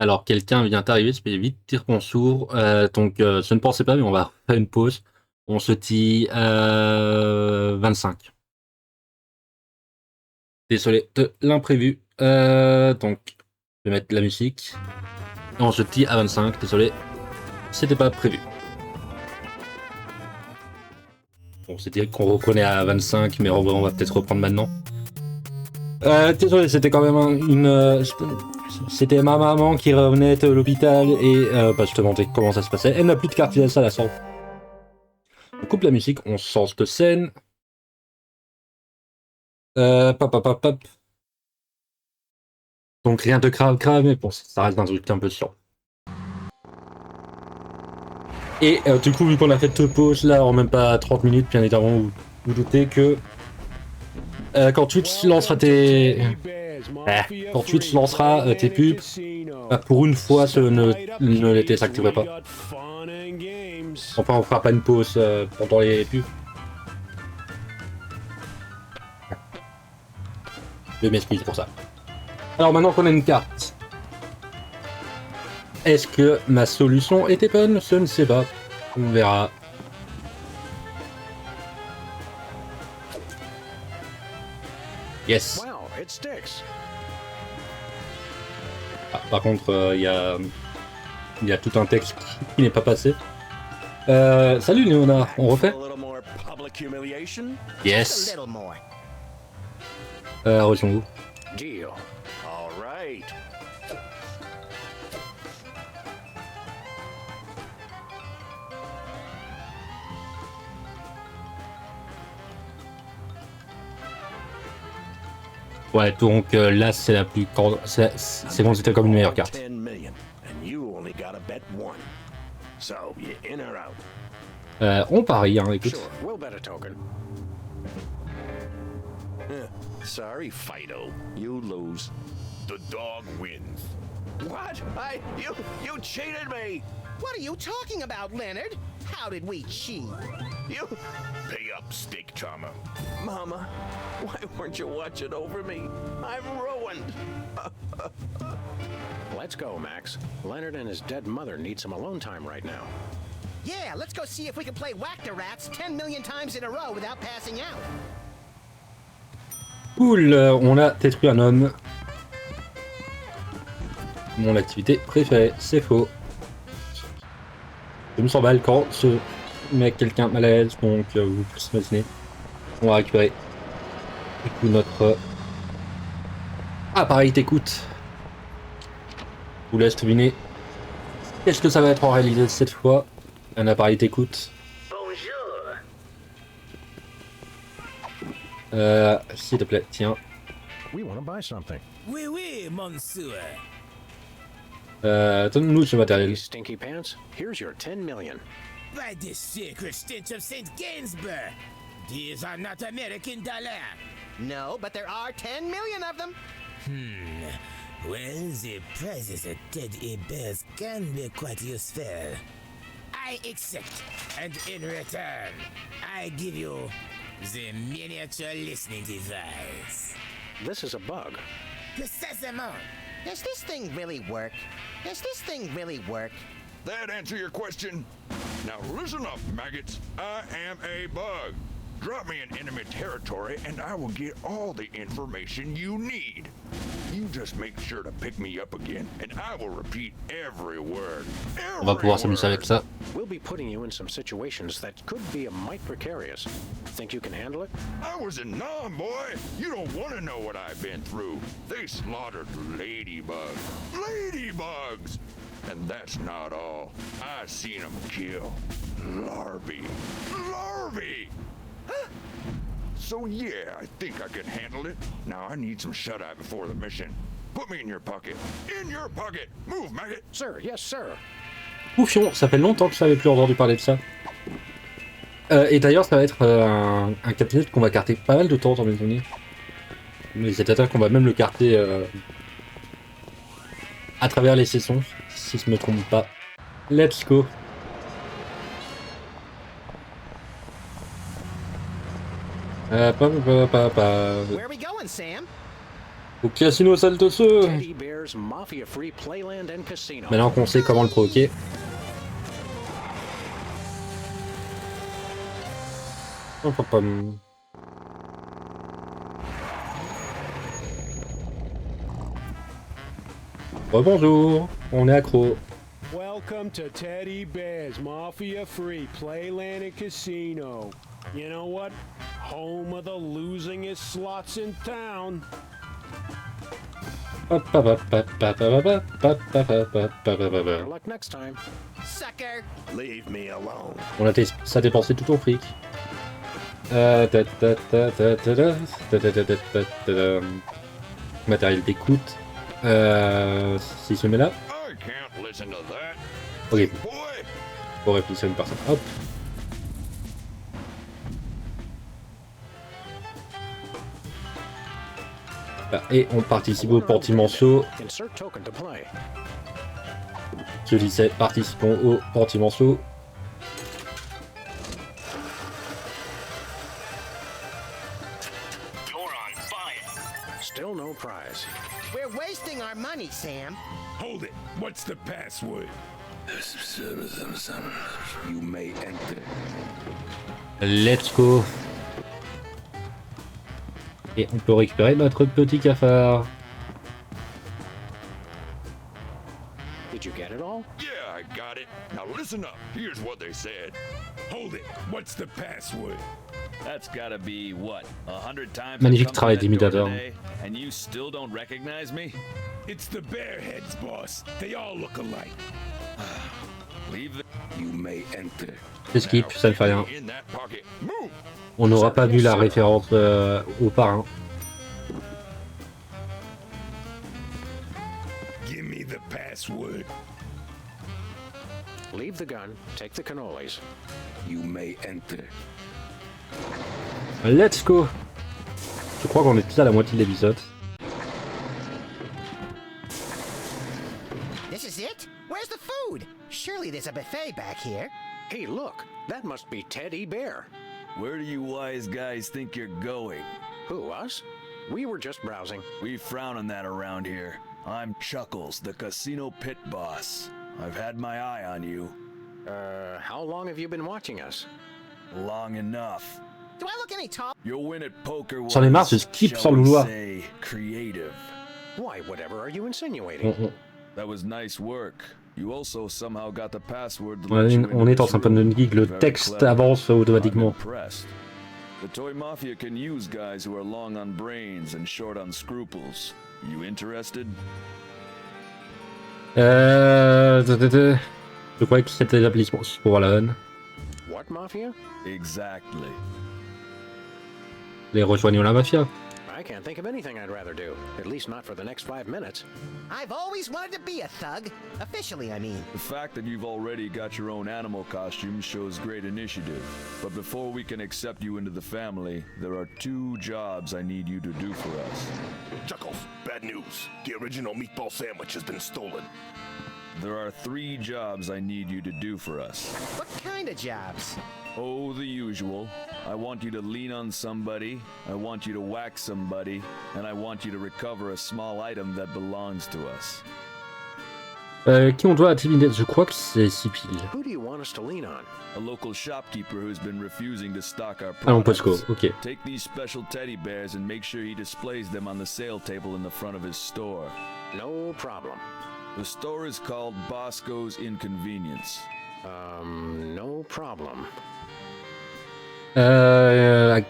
Alors, quelqu'un vient d'arriver, c'est vite, tire qu'on sourd. Donc, je ne pensais pas, mais on va faire une pause. On se dit 25. Désolé de l'imprévu. Donc, je vais mettre la musique. Et on se dit à 25. Désolé, c'était pas prévu. Bon, c'était qu'on reconnaît à 25, mais en vrai, on va peut-être reprendre maintenant. Désolé, c'était quand même c'était ma maman qui revenait de l'hôpital et je te montrais comment ça se passait. Elle n'a plus de carte à la sorte. On coupe la musique, on change de scène. Pop. Donc rien de grave, mais bon, ça reste un truc un peu chiant. Et du coup, vu qu'on a fait 2 pauses là en même pas 30 minutes, bien évidemment, vous doutez que quand Twitch lancera tes pubs, pour une fois, ne les désactiverai pas. Enfin, on fera pas une pause pendant les pubs. Je m'excuse pour ça. Alors maintenant qu'on a une carte, est-ce que ma solution était bonne? Je ne sais pas. On verra. Yes. Ah, par contre, il y a tout un texte qui n'est pas passé. Salut Léonard, on refait? Yes. Rejoins-vous. Deal. All right. Ouais, donc là c'est la plus grande. C'est considéré comme une meilleure carte. 10 million, and you only gotta bet one. So, you in or out? On parie, hein, écoute. Sure, we'll bet a token. Sorry, Fido. You lose. The dog wins. What? You cheated me! What are you talking about, Leonard? How did we cheat? You... Pay up, Steak Charmer. Mama, why weren't you watching over me? I'm ruined. Let's go, Max. Leonard and his dead mother need some alone time right now. Yeah, let's go see if we can play Whack-the-Rats 10 million times in a row without passing out. Cool, on a détruit un homme. Mon activité préférée, c'est faux. Je me sens mal quand je mets quelqu'un mal à l'aise, donc vous pouvez s'imaginer. On va récupérer du coup notre appareil d'écoute. Je vous laisse deviner. Qu'est-ce que ça va être en réalité cette fois? Un appareil d'écoute. S'il te plaît, tiens. We want to buy something. Oui, monsieur. Donne-nous ce matériel. Stinky pants, here's your 10 million. By the sacred stench of St. Gainsbourg. These are not American dollars. No, but there are 10 million of them. Well, the prizes at Ted Bears can be quite useful. I accept, and in return, I give you the miniature listening device. This is a bug. Precisement. Does this thing really work? Does this thing really work? That answer your question? Now listen up, maggots. I am a bug. Drop me in enemy territory and I will get all the information you need. You just make sure to pick me up again and I will repeat every word. On va pouvoir s'amuser avec ça. We'll be putting you in some situations that could be a mite precarious. Think you can handle it? I was in Nam, boy. You don't want to know what I've been through. They slaughtered ladybugs. Ladybugs! And that's not all. I seen them kill larvae. Larvae! So yeah, I think I can handle it. Now I need some shut-eye before the mission. Put me in your pocket. In your pocket! Move, maggot! Sir, yes, sir. Oufion, ça fait longtemps que je n'avais plus entendu parler de ça. Et d'ailleurs, ça va être un cabinet qu'on va carter pas mal de temps dans mes souvenirs. Mais c'est-à-dire qu'on va même le carter à travers les saisons, si je me trompe pas. Let's go. Where are we going, Sam? Au casino salle de feu. Teddy Bear's mafia-free playland and casino. Maintenant qu'on sait comment le provoquer. Oh, papa. Rebonjour, on est accro. Welcome to Teddy Bear's Mafia Free Playland and Casino. You know what? Home of the losingest slots in town. Good luck next time. Sucker! Leave me alone. On a ça dépensé tout ton fric. Matériel d'écoute. Si je mets là. I can't listen to that. Ok, Boy, pour réfléchir à une personne. Hop. Et on participe au Portimanceau. Insert token to play. Je disais, participons au Portimanceau. You're on fire. Still no prize. We're wasting our money, Sam. Hold it. What's the password? You may enter. Let's go. Et on peut récupérer notre petit cafard. Did you get it all? yeah, I got it. Now listen up. Here's what they said. Hold it. What's the password? That's gotta be, what, 100 times Magnifique I've come travail to that door d'imitateur. today, and you still don't recognize me? It's the Bearheads, boss. They all look alike. Leave the... You may enter. Skip, ça ne fait rien. In that pocket. Move. On n'aura pas vu la référence au parrain. Give me the password. Leave the gun, take the cannolis. You may enter. Let's go. Je crois qu'on est déjà à la moitié de l'épisode. This is it? Where's the food? Surely there's a buffet back here. Hey, look, that must be Teddy Bear. Where do you wise guys think you're going? Who, us? We were just browsing. We frown on that around here. I'm Chuckles, the casino pit boss. I've had my eye on you. How long have you been watching us? Long enough. Do I look any tall? Your win at poker was, J'en ai marre, je skip shall sans le we vouloir. say, creative. Why, whatever are you insinuating? That was nice work. You also somehow got the password to On let you est en into this symptôme room. de geek, le Very texte clever. avance I'm automatiquement. impressed. The Toy Mafia can use guys who are long on brains and short on scruples. You interested? Je croyais que c'était l'établissement pour la haine. What mafia? Exactly. Les rejoignons la mafia. I can't think of anything I'd rather do. At least not for the next 5 minutes. I've always wanted to be a thug. Officially, I mean. The fact that you've already got your own animal costume shows great initiative. But before we can accept you into the family, there are 2 jobs I need you to do for us. Chuckles, bad news. The original meatball sandwich has been stolen. There are 3 jobs I need you to do for us. What kind of jobs? Oh, the usual. I want you to lean on somebody, I want you to whack somebody, and I want you to recover a small item that belongs to us. Qui on doit intimider? Je crois que c'est Sipil. Who do you want us to lean on? A local shopkeeper who's been refusing to stock our Ah, mon products. Posco, ok. Take these special teddy bears and make sure he displays them on the sale table in the front of his store. No problem. The store is called Bosco's Inconvenience. No problem. On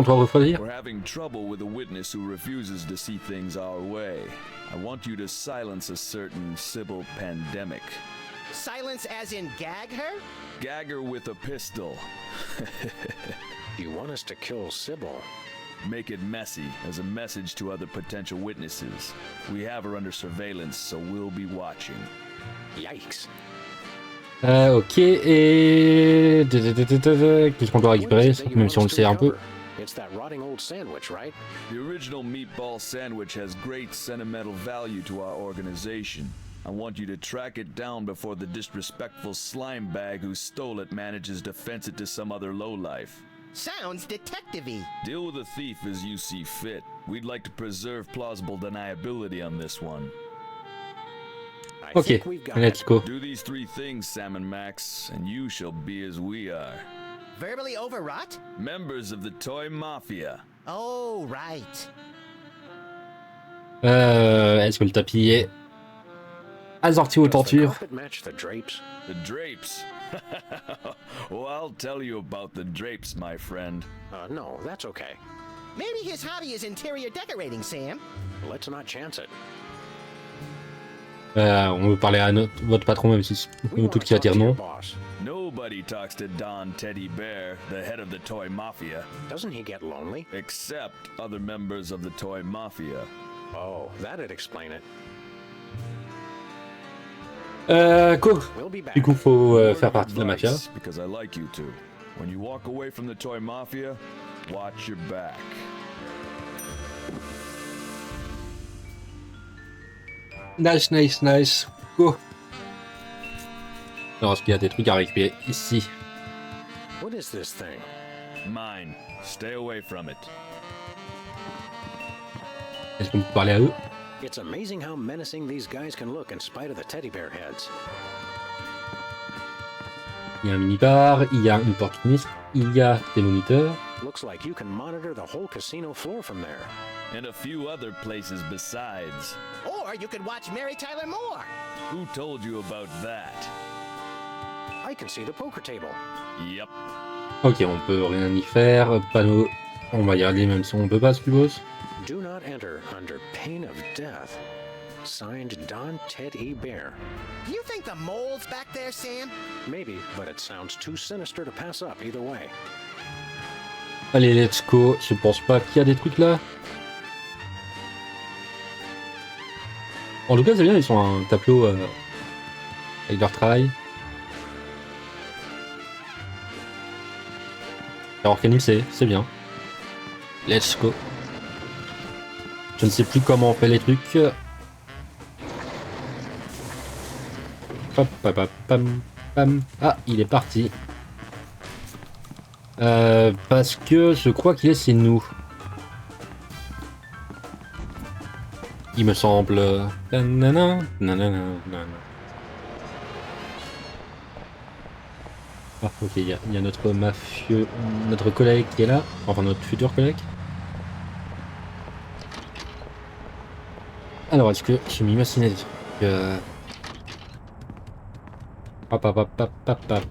doit refroidir? We're having trouble with a witness who refuses to see things our way. I want you to silence a certain Sybil Pandemic. Silence as in gag her? Gag her with a pistol. You want us to kill Sybil? Make it messy as a message to other potential witnesses. We have her under surveillance, so we'll be watching. Yikes. Ok, et... Qu'est-ce qu'on doit récupérer, même si on le sait un peu. It's that rotting old sandwich, right? The original meatball sandwich has great sentimental value to our organization. I want you to track it down before the disrespectful slime bag who stole it manages to fence it to some other lowlife. Sounds detective-y. Deal with the thief as you see fit. We'd like to preserve plausible deniability on this one. I Ok, think we've got let's it. go. Do these 3 things, Sam and Max, and you shall be as we are. Verbally overwrought? Members of the Toy Mafia. Oh, right. Est-ce que le tapis est assorti aux Does the tentures? carpet match the drapes? The drapes. Well, I'll tell you about the drapes, my friend. No, that's okay. Maybe his hobby is interior decorating, Sam. Let's not chance it. On veut parler à votre patron, même si We nous want tout to qui va talk dire to your non. boss. Nobody talks to Don Teddy Bear, the head of the Toy Mafia, Doesn't he get lonely? except other members of the Toy Mafia. Oh, that'd explain it. Go. We'll be back. Du coup, faut Word faire of partie de la mafia. advice, because I like you two. When you walk away from the Toy Mafia, watch your back. Nice, nice, nice. Go. Alors, est-ce qu'il y a des trucs à récupérer ici? What is this thing? Mine. Stay away from it. Est-ce qu'on peut parler à eux? It's amazing how menacing these guys can look in spite of the teddy bear heads. Il y a un minibar, il y a une porte fenêtre, il y a des moniteurs. Looks like you can monitor the whole casino floor from there. And a few other places besides. Or you could watch Mary Tyler Moore. Who told you about that? I can see the poker table. Yep. Ok, on peut rien y faire. Panneau. On va y aller même si on peut pas, je suppose. Do not enter under pain of death. Signed Don Ted E. Bear. Do you think the mole's back there, Sam? Maybe, but it sounds too sinister to pass up either way. Allez, let's go. Je pense pas qu'il y a des trucs là. En tout cas, c'est bien, ils sont un tableau avec leur travail. Organisé, c'est bien. Let's go. Je ne sais plus comment on fait les trucs. Hop, hop, hop, pam, pam. Ah, il est parti. Parce que je crois qu'il est chez nous. Il me semble. Nanana, nanana, nanana. Ah, ok, il y a notre mafieux, notre collègue qui est là. Enfin, notre futur collègue. Alors, est-ce que je m'imagine des trucs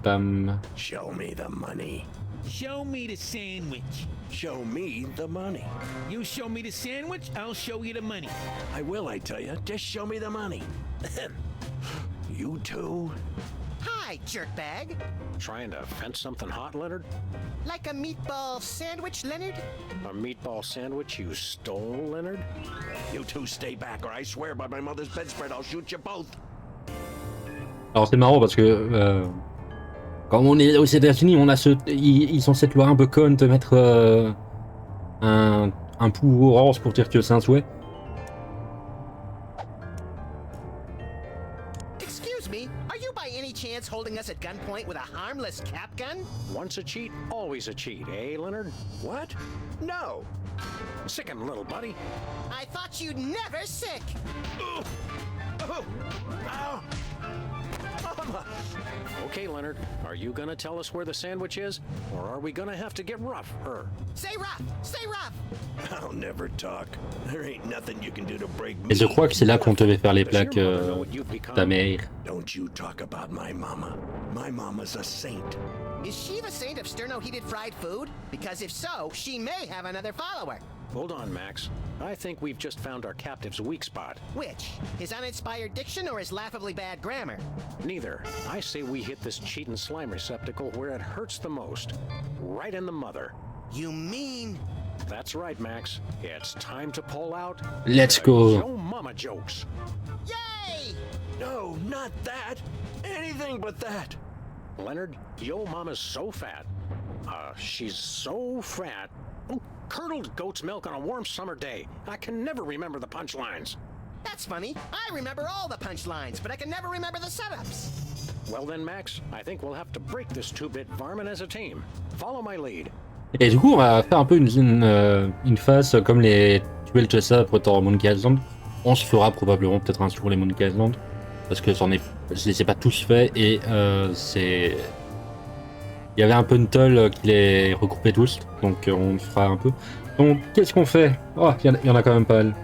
pam. Show me the money. Show me the sandwich. Show me the money. You show me the sandwich, I'll show you the money. I will, I tell you. Just show me the money. You too? Hi, jerkbag. Trying to fence something hot, Leonard? Like a meatball sandwich, Leonard? A meatball sandwich you stole, Leonard? You two stay back, or I swear by my mother's bedspread I'll shoot you both. Alors c'est marrant parce que quand on est aux États-Unis, on a ils ont cette loi un peu conne de mettre un pou orange pour dire que c'est un souhait. Excuse me, are you by any chance holding us at gunpoint with a harmless cap gun? Once a cheat, always a cheat, eh, Leonard? What? No. Sickin' little buddy. I thought you'd never sick. Oh. Ow. Mama. Okay, Leonard, are you gonna tell us where the sandwich is? Or are we gonna have to get rough, Stay rough! Stay rough! I'll never talk. There ain't nothing you can do to break me. Et je crois que c'est là qu'on devait faire les plaques ta mère. Don't you talk about my mama. My mama's a saint. Is she the saint of sterno-heated fried food? Because if so, she may have another follower. Hold on, Max. I think we've just found our captive's weak spot. Which? His uninspired diction or his laughably bad grammar? Neither. I say we hit this cheatin' slime receptacle where it hurts the most. Right in the mother. You mean... That's right, Max. It's time to pull out... Let's go. Yo mama jokes. Yay! No, not that. Anything but that. Leonard, yo mama's so fat. She's so fat. Oh, curdled goat's milk on a warm summer day. I can never remember the punchlines. That's funny. I remember all the punchlines, but I can never remember the setups. Well then, Max, I think we'll have to break this two-bit varmint as a team. Follow my lead. Et du coup, on va faire un peu une phase comme les Duel Chessa pour Monkey Island. On se fera probablement peut-être un sur les Monkey Island. Parce que je les ai pas tous faits et c'est... Il y avait un Puntle qui les regroupait tous, donc on fera un peu. Donc, qu'est-ce qu'on fait? Oh, il y en a quand même pas mal.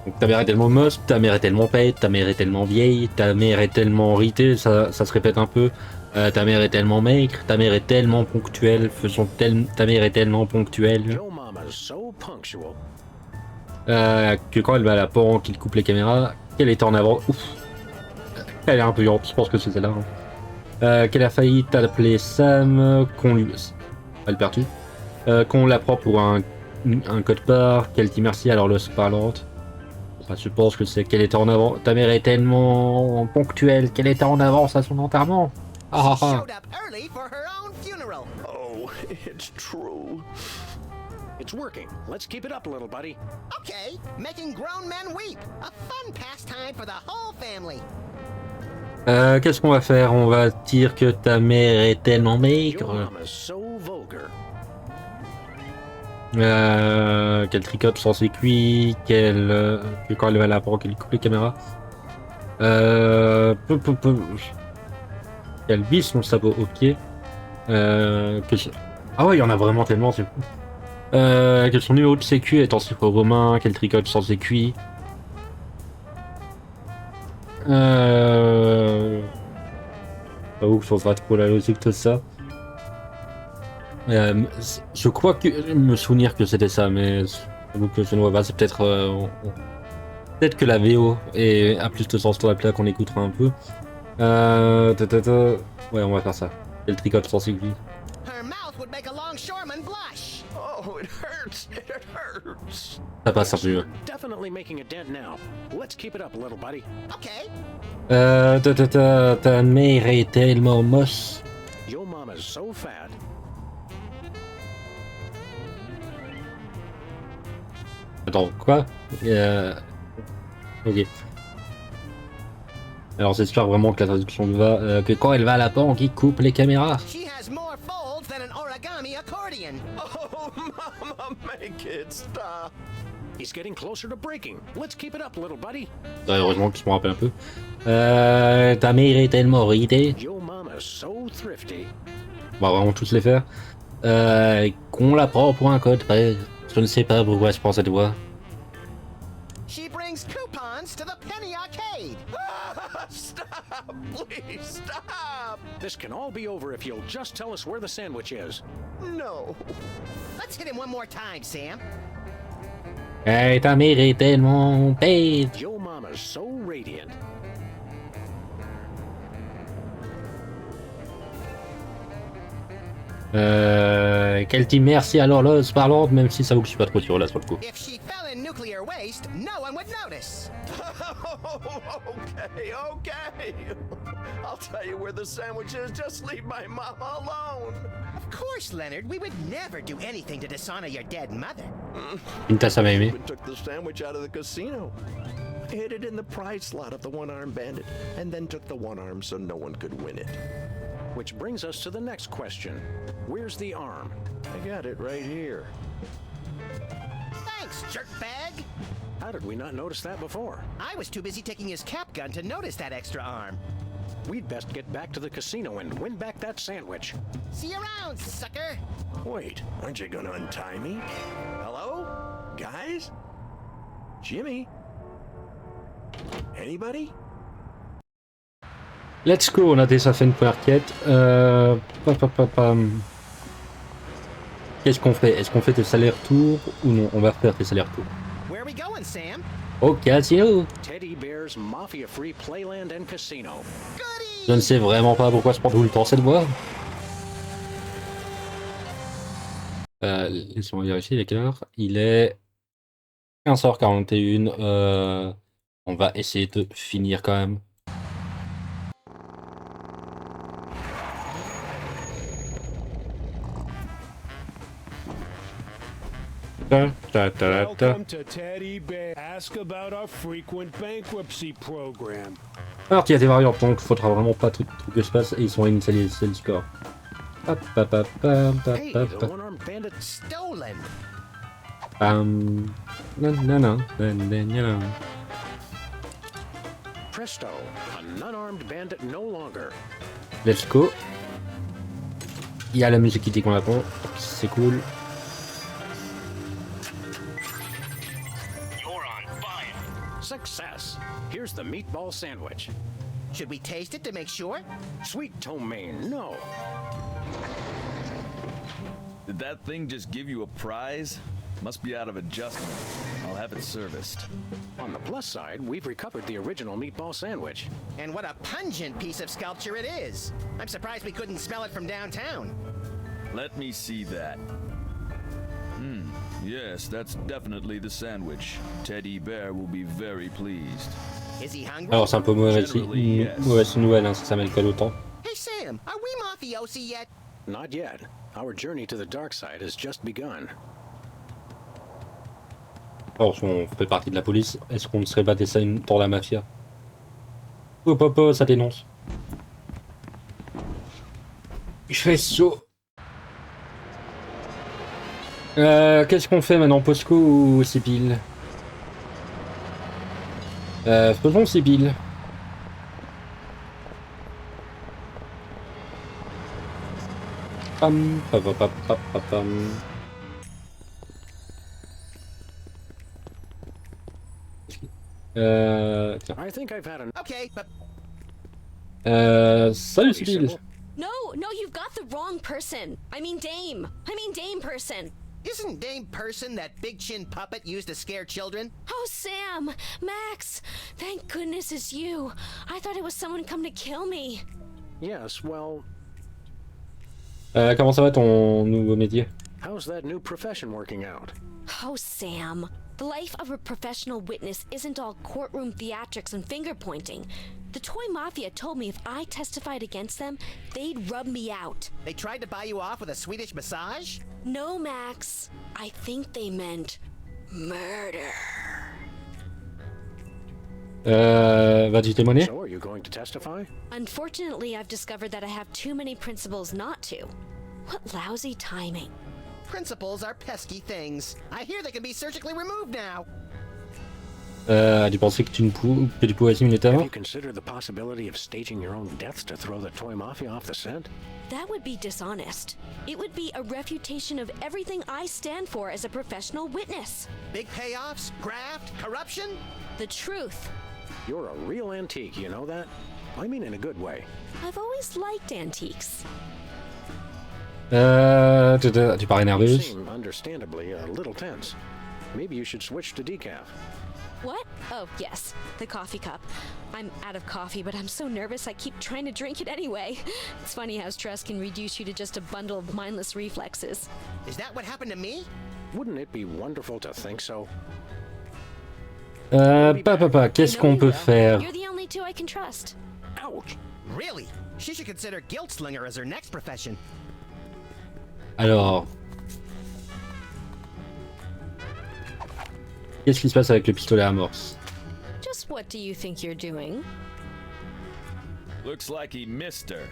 Donc, ta mère est tellement moche, ta mère est tellement pète, ta mère est tellement vieille, ta mère est tellement ritée, ça se répète un peu. Ta mère est tellement maigre, ta mère est tellement ponctuelle, ta mère est tellement ponctuelle. Que quand elle va à la porte, qu'il coupe les caméras, qu'elle est en avant. Ouf. Elle est un peu lente, je pense que c'est celle-là. Hein. Qu'elle a failli t'appeler Sam, qu'on lui. Elle perdu. Qu'on la prend pour un code part, qu'elle dit merci alors l'os parlante. Enfin, je pense que c'est qu'elle était en avant. Ta mère est tellement ponctuelle qu'elle était en avance à son enterrement. Ah ah ah. Oh, it's true. It's working. Let's keep it up, little buddy. Okay, making grown men weep. A fun pastime for the whole family. Qu'est-ce qu'on va faire? On va dire que ta mère est tellement maigre. Qu'elle tricote sans ses cuits, que quand elle va à la porte, qu'elle coupe les caméras. Qu'elle visse son sabot au pied. Ah ouais, il y en a vraiment tellement, c'est fou. Que son numéro de sécu est en chiffre romain, qu'elle tricote sans ses cuits. Pas ouf, je pense pas trop la logique de ça. Je crois que me souvenir que c'était ça, mais que je ne vois pas. C'est peut-être peut-être que la VO a plus de sens sur la plaque, qu'on écoutera un peu. Ouais, on va faire ça. Elle tricote sans aiguille. Oh, it hurts. It hurts. Ça passe un peu. Definitely making a dent now. Let's keep it up, little buddy. Okay. Ta mère est tellement moche. Your mama's so fat. Attends, quoi? Ok. Alors j'espère vraiment que la traduction va... que quand elle va à la porte, qui coupe les caméras. She has more folds than an origami accordion. Oh, Mama, make it stop. He's getting closer to breaking. Let's keep it up, little buddy. Heureusement que je me rappelle un peu. Ta mère est tellement ridée. Your mama's so thrifty. On va vraiment tous les faire. Qu'on la prend pour un code. Je ne sais pas pourquoi je prends cette voix. She brings coupons to the penny arcade. Stop, please stop. This can all be over if you'll just tell us where the sandwich is. No. Let's hit him one more time, Sam. Ta mère est tellement bête. Your mama's so radiant. Qu'elle dit merci alors l'os parlante, même si ça vous que je suis pas trop sûr là sur le coup. If she fell in nuclear waste, no one would notice. Okay, okay. I'll tell you where the sandwich is. Just leave my mama alone. Of course, Leonard. We would never do anything to dishonor your dead mother. Une tasse à m'aimer. Took the sandwich out of the casino. Hid it in the prize slot of the one-armed bandit, and then took the one arm so no one could win it. Which brings us to the next question. Where's the arm? I got it right here. Thanks, jerkbag. How did we not notice that before? I was too busy taking his cap gun to notice that extra arm. We'd best get back to the casino and win back that sandwich. See you around, sucker. Wait, aren't you gonna untie me? Hello? Guys? Jimmy? Anybody? Let's go, on a déjà fait une première quête. Qu'est-ce qu'on fait? Est-ce qu'on fait des allers-retours ou non? On va faire des allers-retours. Where are we going, Sam? Au casino. Teddy Bear's Mafia-Free Playland and Casino. Je ne sais vraiment pas pourquoi je prends tout le temps cette voix. Laissez-moi vérifier, il est quelle heure? Il est 15h41. On va essayer de finir quand même. Welcome to Teddy Bear. Ask about our frequent bankruptcy program. Alors il y a des variantes, donc il faudra vraiment pas trop que je passe et ils sont initialisés le score. Hey, the one-armed bandit. Stolen. Presto, an unarmed bandit no longer. Let's go. Il y a la musique qui dit qu'on attend, c'est cool. You're on fire. Success. Here's the meatball sandwich. Should we taste it to make sure? Sweet ptomaine, no. Did that thing just give you a prize? Must be out of adjustment. I'll have it serviced. On the plus side, we've recovered the original meatball sandwich. And what a pungent piece of sculpture it is. I'm surprised we couldn't smell it from downtown. Let me see that. Yes, that's definitely the sandwich. Teddy Bear will be very pleased. Is he hungry? Alors c'est un peu mauvaise nouvelle hein, si ça m'alcool autant. Hey Sam, are we mafiosi yet? Not yet. Our journey to the dark side has just begun. Alors on fait partie de la police, est-ce qu'on ne serait pas des pour la mafia? Oh papa, ça dénonce. Je fais saut. Qu'est-ce qu'on fait maintenant, Posco ou Sibyl? Faisons Sibyl. Pam, pam, pam, pam, pam, pam. Tiens. I think I've had an... Okay, but Salut Sibyl. No, you've got the wrong person. I mean Dame person. isn't Dame Person that big chin puppet used to scare children? Oh, Sam! Max! Thank goodness it's you. I thought it was someone come to kill me. Yes, well... Comment ça va ton nouveau métier? How's that new profession working out? Oh, Sam. The life of a professional witness isn't all courtroom theatrics and finger-pointing. The Toy Mafia told me if I testified against them, they'd rub me out. They tried to buy you off with a Swedish massage? No, Max. I think they meant murder. Vas-tu témoigner? So are you going to testify? Unfortunately, I've discovered that I have too many principles not to. What lousy timing. Principles are pesky things. I hear they can be surgically removed now. Tu pensais que tu pouvais simuler ta Have mort? you considered the possibility of staging your own deaths to throw the Toy Mafia off the scent? That would be dishonest. It would be a refutation of everything I stand for as a professional witness. Big payoffs, graft, corruption? The truth. You're a real antique, you know that? I mean in a good way. I've always liked antiques. Tu parais You nerveuse. seem, understandably, a little tense. Maybe you should switch to decaf. What? Oh, yes. The coffee cup. I'm out of coffee, but I'm so nervous I keep trying to drink it anyway. It's funny how stress can reduce you to just a bundle of mindless reflexes. Is that what happened to me? Wouldn't it be wonderful to think so? Papa, qu'est-ce qu'on peut faire? You're the only two I can trust. Ouch! Really? She should consider guilt slinger as her next profession. Alors... Qu'est-ce qui se passe avec le pistolet à amorce? Just what do you think you're doing? Looks like he missed her.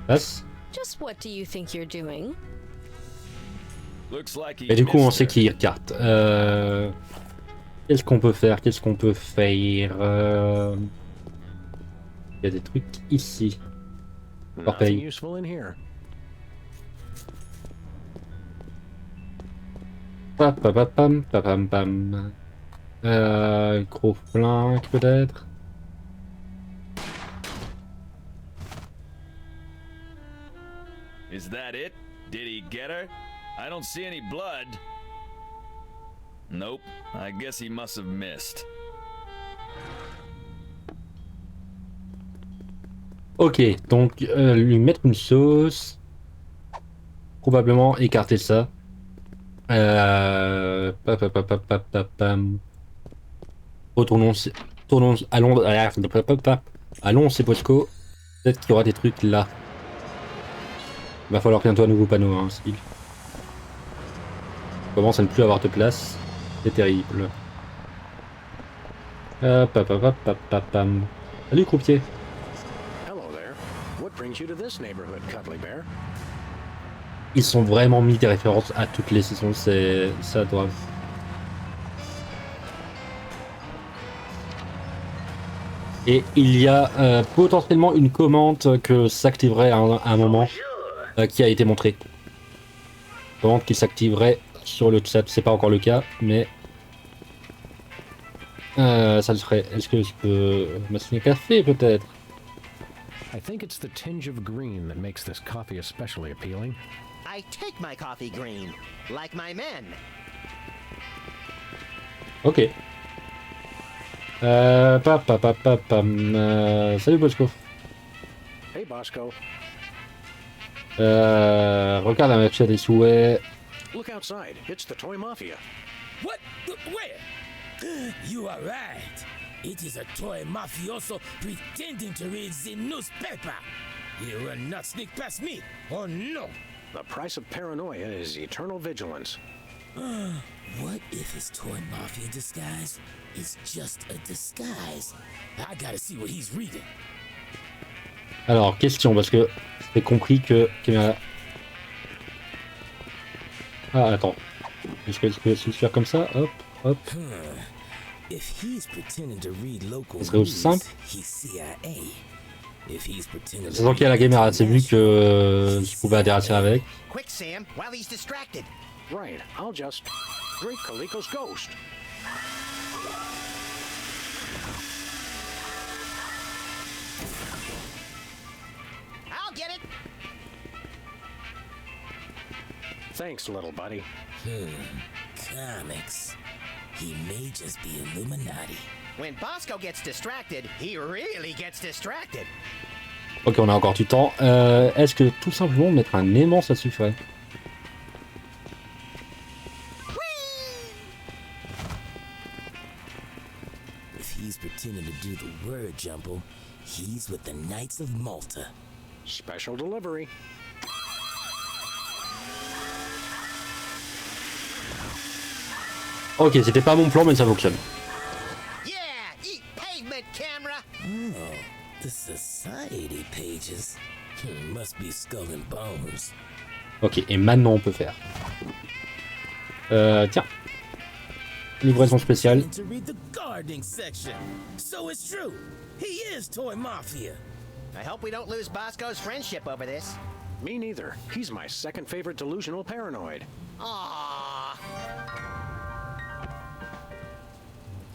Passe. Just what do you think you're doing? Looks like he Et du coup, on missed sait her. qui carte. Qu'est-ce qu'on peut faire? Qu'est-ce qu'on peut faire? Il y a des trucs ici. Nothing Orteil. useful in here. Papapam, papam, pam. Gros flingue peut-être. Is that it? Did he get her? I don't see any blood. Nope. I guess he must have missed. Ok, donc lui mettre une sauce. Probablement écarter ça. Papapapapapam. Retournons, allons, c'est Posco. Peut-être qu'il y aura des trucs là. Va falloir bientôt un nouveau panneau, hein, Steve. Commence à ne plus avoir de place. C'est terrible. Papapapapapam. Salut, croupier. Hello there. brings you to this neighborhood, Cuddly Bear? Ils sont vraiment mis des références à toutes les saisons, c'est adorable. Et il y a potentiellement une commande que s'activerait à un moment qui a été montrée. Commande qui s'activerait sur le chat, c'est pas encore le cas, mais ça le ferait. Est-ce que je peux m'assiner café peut-être? I think it's the tinge of green that makes this coffee especially appealing. I take my coffee green, like my men. Ok. Salut Bosco. Hey, Bosco. Regarde la machine des souhaits. Look outside. It's the Toy Mafia. What? Where? You are right. It is a toy mafioso pretending to read the newspaper. You will not sneak past me. Oh no. The price of paranoia is eternal vigilance. What if his toy mafia disguise is just a disguise? I gotta see what he's reading. Alors, question, parce que j'ai compris que... Ah, attends. Est-ce que je peux faire comme ça? Hop, hop. If he's pretending to read local Ce serait aussi simple. he's CIA. If he's pretending C'est qu'il y a la caméra, c'est vu que je pouvais interagir avec. Quick, Sam, while he's distracted. Right, I'll just drink Kaliko's ghost. I'll get it. Thanks, little buddy. Comics. He may just be Illuminati. When Bosco gets distracted, he really gets distracted. Ok, on a encore du temps. Est-ce que tout simplement mettre un aimant, ça suffirait? If he's pretending to do the word jumble, he's with the Knights of Malta. Special delivery. Ok, c'était pas mon plan, mais ça fonctionne. Yeah, eat pavement, camera. Oh, the society pages. Must be Skull and Bones. Ok, et maintenant on peut faire. Tiens. Livraison spéciale. To read the gardening section. So it's true. He is Toy Mafia. I hope we don't lose Bosco's friendship over this. Me neither. He's my second favorite delusional paranoid. Aww.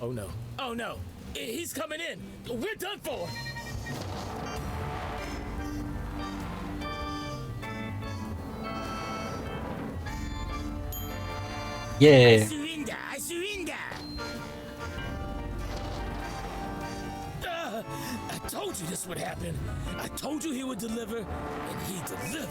Oh no. Oh no. He's coming in. We're done for. Yeah. I surrender. I told you this would happen. I told you he would deliver, and he delivered.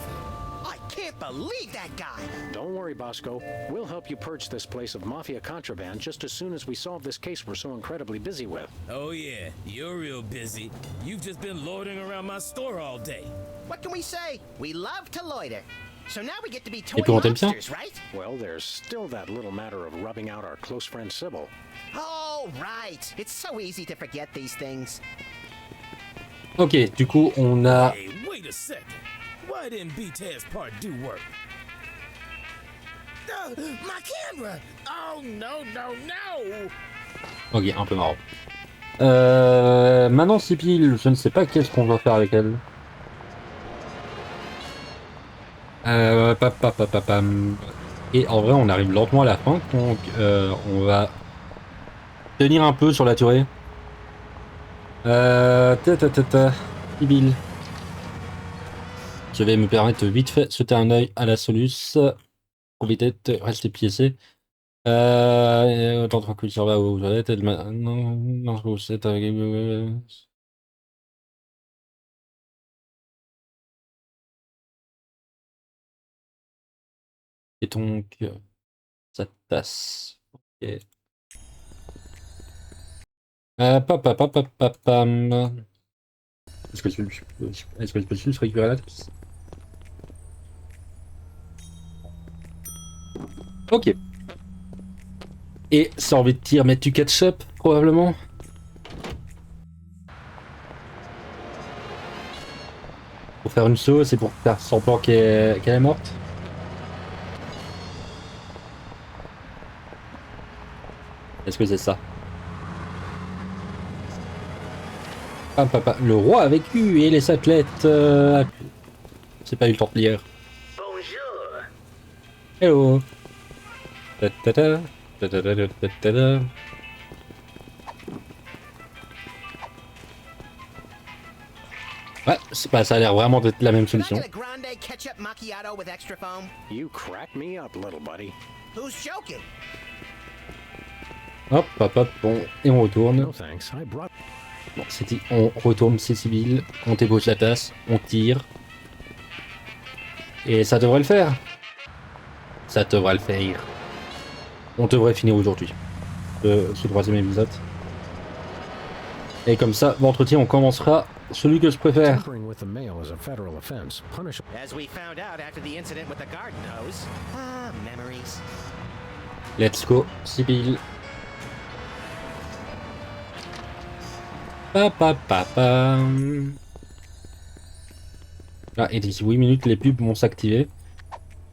I can't believe that guy. Don't worry, Bosco. We'll help you purge this place of mafia contraband just as soon as we solve this case we're so incredibly busy with. Oh yeah, you're real busy. You've just been loitering around my store all day. What can we say? We love to loiter. So now we get to be toy Et puis on t'aime bien. monsters, right? Well, there's still that little matter of rubbing out our close friend Sybil. Oh, right. It's so easy to forget these things. Ok, du coup on a... Hey, wait a second. Why didn't B-Taz part do work? My camera! Oh no, no, no! Ok, un peu marrant. Maintenant Sibyl, je ne sais pas qu'est-ce qu'on va faire avec elle. Et en vrai on arrive lentement à la fin, donc on va tenir un peu sur la durée. Sibyl. Je vais me permettre de vite fait jeter un œil à la Solus. Profitez de rester piécé. Autant tranquille sur là où vous êtes. Non, vous êtes avec... Et donc, ça tasse. Ok. Est-ce que je peux juste récupérer la tasse? Ok. Et ça a envie de dire mettre du ketchup, probablement. Au Pour faire une sauce et pour faire semblant qu'elle est morte. Est-ce que c'est ça? Ah, papa, le roi a vécu et les athlètes. C'est pas eu le Templière. Bonjour. Hello. Ta-ta-ta, ta-ta-ta-ta-ta-ta. Ouais, c'est pas, ça a l'air vraiment d'être la même solution. Can I get a grande ketchup macchiato with extra foam? You crack me up, little buddy. Who's joking? Hop, hop, hop, bon, et on retourne. No thanks. I brought. Bon, c'est dit, on retourne, c'est civil, on débauche la tasse, on tire. Et ça devrait le faire. Ça devrait le faire. On devrait finir aujourd'hui ce troisième épisode. Et comme ça, l'entretien, on commencera celui que je préfère. Tampering with the mail is a federal offense, punishable. As we found out after the incident with the garden hose. Ah, memories. Let's go, civil. Pa, pa, pa, pa. Ah, et d'ici 8 minutes, les pubs vont s'activer.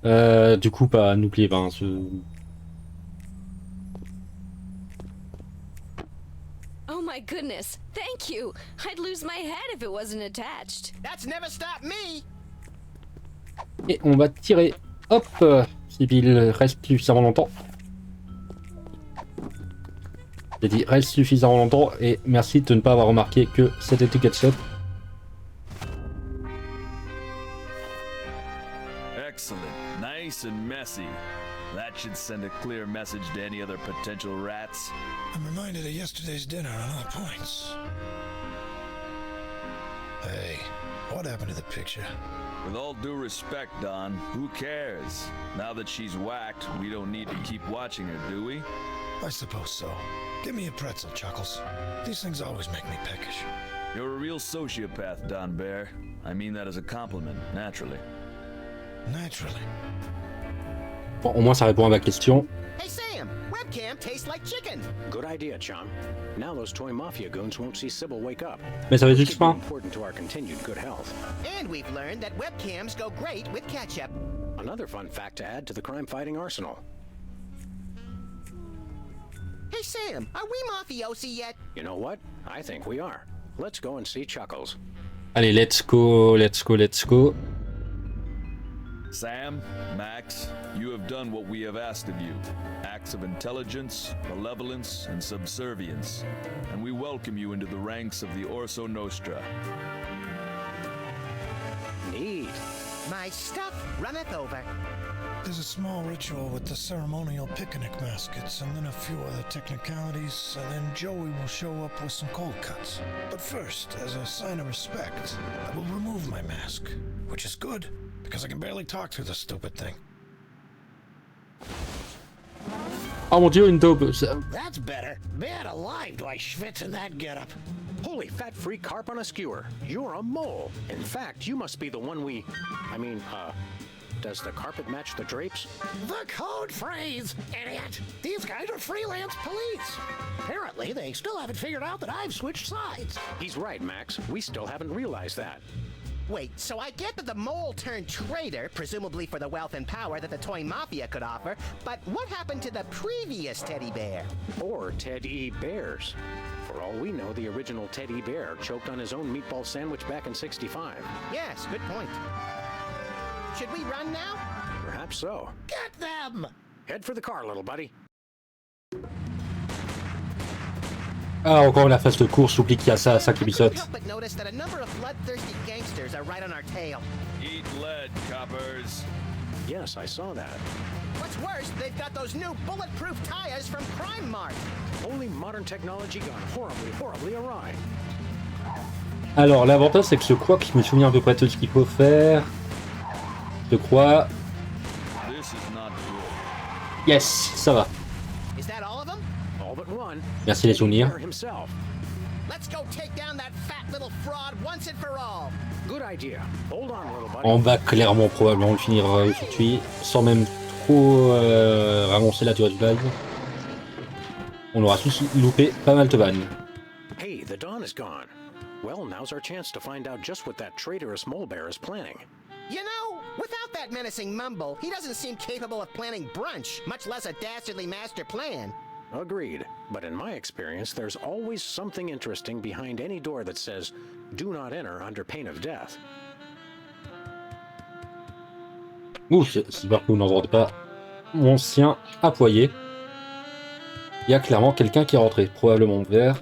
Du coup, pas, n'oubliez pas, hein, Oh my goodness, thank you! I'd lose my head if it wasn't attached. That's never stopped me. Et on va tirer. Hop, civil reste suffisamment longtemps. J'ai dit reste suffisamment longtemps et merci de ne pas avoir remarqué que c'était du ketchup. Excellent. Nice and messy. That should send a clear message to any other potential rats. I'm reminded of yesterday's dinner on all points. Hey, what happened to the picture? With all due respect, Don, who cares? Now that she's whacked, we don't need to keep watching her, do we? I suppose so. Give me a pretzel, Chuckles. These things always make me peckish. You're a real sociopath, Don Bear. I mean that as a compliment, naturally. Naturally. Bon, au moins ça répond à ma question. Hey Sam, webcam tastes like chicken. Good idea, chum. Now those toy mafia goons won't see Sybil wake up. Mais ça va juste pas. Important to our continued good health. And we've learned that webcams go great with ketchup. Another fun fact to add to the crime-fighting arsenal. Hey Sam, are we mafiosi yet? You know what? I think we are. Let's go and see Chuckles. Allez, let's go, let's go, let's go. Sam, Max, you have done what we have asked of you. Acts of intelligence, malevolence, and subservience. And we welcome you into the ranks of the Orso Nostra. Neat. My stuff runneth over. There's a small ritual with the ceremonial picnic baskets, and then a few other technicalities, and then Joey will show up with some cold cuts. But first, as a sign of respect, I will remove my mask, which is good, because I can barely talk through this stupid thing. Oh mon dieu, une daube. That's better. Man alive, do I schwitz in that getup. Holy fat-free carp on a skewer. You're a mole. In fact, you must be the one we... does the carpet match the drapes? The code phrase, idiot! These guys are freelance police. Apparently, they still haven't figured out that I've switched sides. He's right, Max. We still haven't realized that. Wait, so I get that the mole turned traitor, presumably for the wealth and power that the toy mafia could offer, but what happened to the previous teddy bear? Or Ted E. Bears. For all we know, the original Teddy Bear choked on his own meatball sandwich back in '65. Yes, good point. Should we run now? Perhaps so. Get them! Head for the car, little buddy. Ah, encore la phase de course, j'oublie qu'il y a ça à 5 épisodes. I couldn't help but notice that a number of bloodthirsty gangsters are right on our tail. Eat lead, coppers. Yes, I saw that. What's worse, they've got those new bulletproof tires from Crime Mart. Only modern technology gone horribly, horribly awry. Alors, l'avantage, c'est que je crois que je me souviens à peu près de ce qu'il faut faire. Je crois. This is not good. Yes, ça va. Is that all of them? All but one. Merci les souvenirs. Himself. Let's go take down that fat little fraud once and for all. Good idea. Hold on, little buddy. On va clairement probablement le finir aujourd'hui, sans même trop rallonger la durée du live. On aura loupé pas mal de vannes. Hey, the dawn is gone. Well, now's our chance to find out just what that traitorous mole bear is planning. You know, without that menacing mumble, he doesn't seem capable of planning brunch, much less a dastardly master plan. Agreed. But in my experience, there's always something interesting behind any door that says, "Do not enter under pain of death." Ouh, j'espère que vous n'entendez pas mon sien aboyer. Il y a clairement quelqu'un qui est rentré, probablement vert.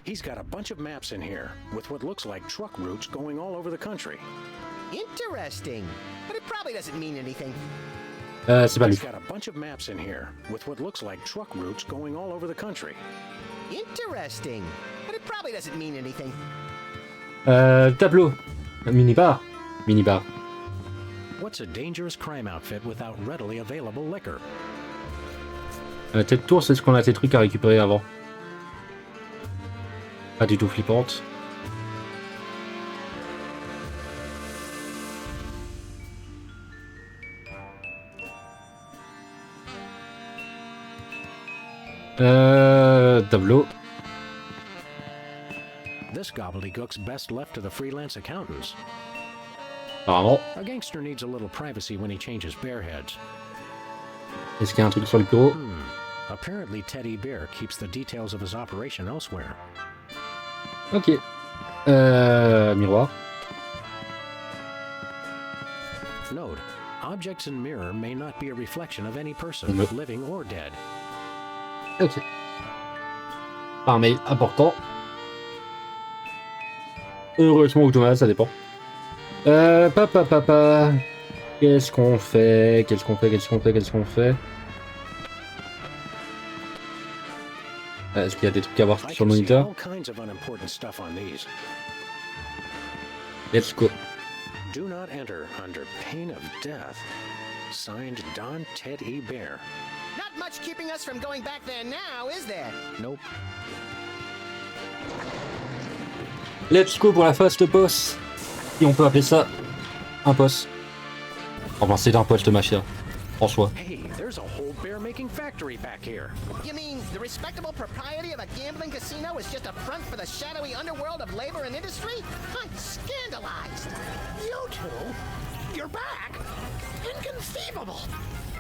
He's got a bunch of maps in here, with what looks like truck routes going all over the country. Interesting. But it probably doesn't mean anything. C'est pas lui. He's got a bunch of maps in here, with what looks like truck routes going all over the country. Interesting. But it probably doesn't mean anything. Tableau. Minibar. Minibar. What's a dangerous crime outfit without readily available liquor? Tête tour, c'est ce qu'on a des trucs à récupérer avant. Pas du tout flippante. Tableau. This gobbledygook's best left to the freelance accountants. Apparemment. A gangster needs a little privacy when he changes bear heads. Est-ce qu'il y a un truc sur le bureau? Apparently, Teddy Bear keeps the details of his operation elsewhere. Ok. Miroir. Note, objects in mirror may not be a reflection of any person, living or dead. Ok. Un mail important. Heureusement ou dommage, ça dépend. Papa. Qu'est-ce qu'on fait? Qu'est-ce qu'on fait? Est-ce qu'il y a des trucs à voir sur le moniteur? Let's go. Do not enter under pain of death. Signed, Don Ted E. Bear. Not much keeping us from going back there now, is there? Nope. Let's go pour la phase de boss. Si on peut appeler ça un boss. Enfin, c'est un poste de mafia, en soi. Hey, there's a whole bear-making factory back here. You mean the respectable propriety of a gambling casino is just a front for the shadowy underworld of labor and industry? I'm scandalized. You two? You're back? Inconceivable.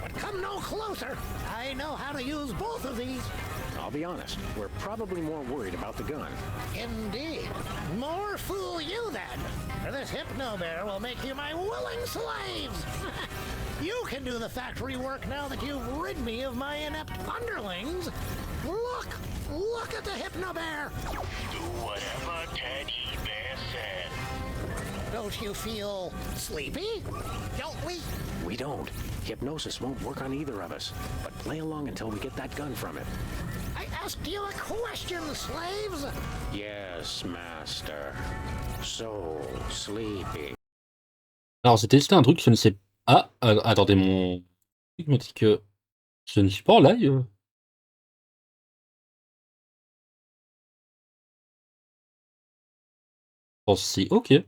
But come no closer. I know how to use both of these. I'll be honest, we're probably more worried about the gun. Indeed. More fool you then. For this Hypno Bear will make you my willing slaves. You can do the factory work now that you've rid me of my inept underlings. Look at the Hypno Bear. Do whatever Teddy Bear said. Don't you feel sleepy? Don't we? We don't. Hypnosis won't work on either of us. But play along until we get that gun from it. I asked you a question, slaves. Yes, master. So sleepy. Alors, j'ai testé un truc, je ne sais pas. Ah, attendez, mon truc me dit que je ne suis pas en live. Bon, si, ok.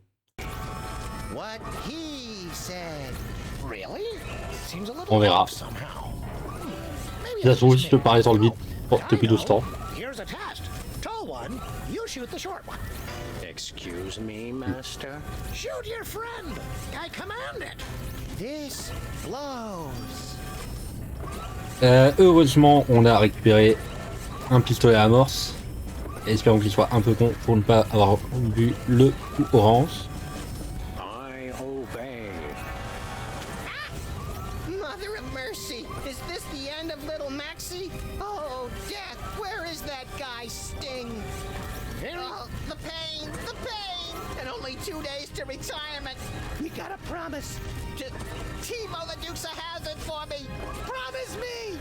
What he said. Really? Seems a little On verra. off somehow. Maybe Ça se trouve, si je peux parler dans le vide depuis 12 temps. Here's a test. Tall one, you shoot the short one. Excuse me, master? Shoot your friend. I command it. This blows. Heureusement, on a récupéré un pistolet à amorce. Espérons qu'il soit un peu con pour ne pas avoir vu le coup orange. I obey. Mother of mercy! Is this the end of little Maxie? Oh, death! Where is that guy Sting? Oh, the pain! The pain! And only 2 days to retirement! You gotta promise! Just TiVo the Dukes of Hazzard for me! Promise me!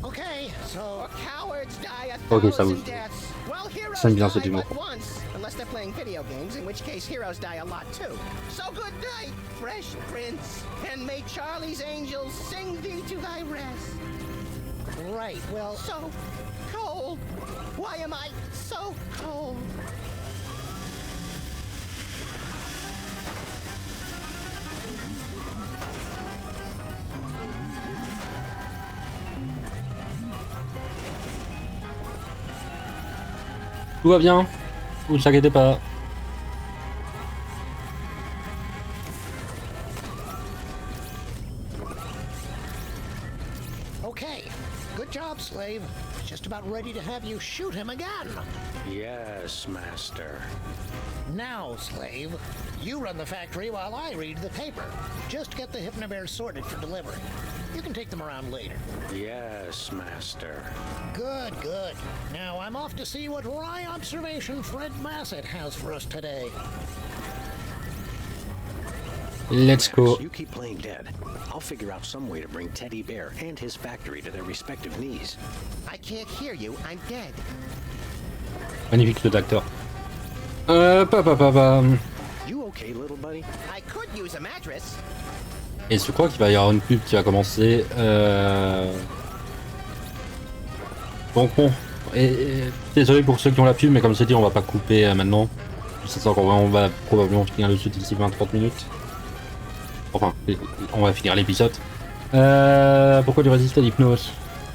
Okay, so cowards die a Ok, ça thousand vous. deaths. Well, heroes J'aime bien die ce humour. but once, unless they're playing video games, in which case heroes die a lot too. So good night, Fresh Prince, and may Charlie's angels sing thee to thy rest. right, well, So cold. Why am I so cold? Tout va bien. vous inquiétez pas. Okay, good job, Slave. Just about ready to have you shoot him again. Yes, Master. Now, Slave, you run the factory while I read the paper. Just get the Hypnobears sorted for delivery. You can take them around later. Yes, Master. Good, good. Now I'm off to see what wry observation Fred Massett has for us today. Let's go. Max, you keep playing dead. I'll figure out some way to bring Teddy Bear and his factory to their respective knees. I can't hear you. I'm dead. Magnifique jeu d'acteur. Pa. You okay, little buddy? I could use a mattress. Et je crois qu'il va y avoir une pub qui va commencer. Donc bon, désolé pour ceux qui ont la pub, mais comme c'est dit, on va pas couper maintenant. C'est ça qu'on va probablement finir le jeu d'ici 20-30 minutes. Enfin, on va finir l'épisode. Pourquoi tu résistes à l'hypnose?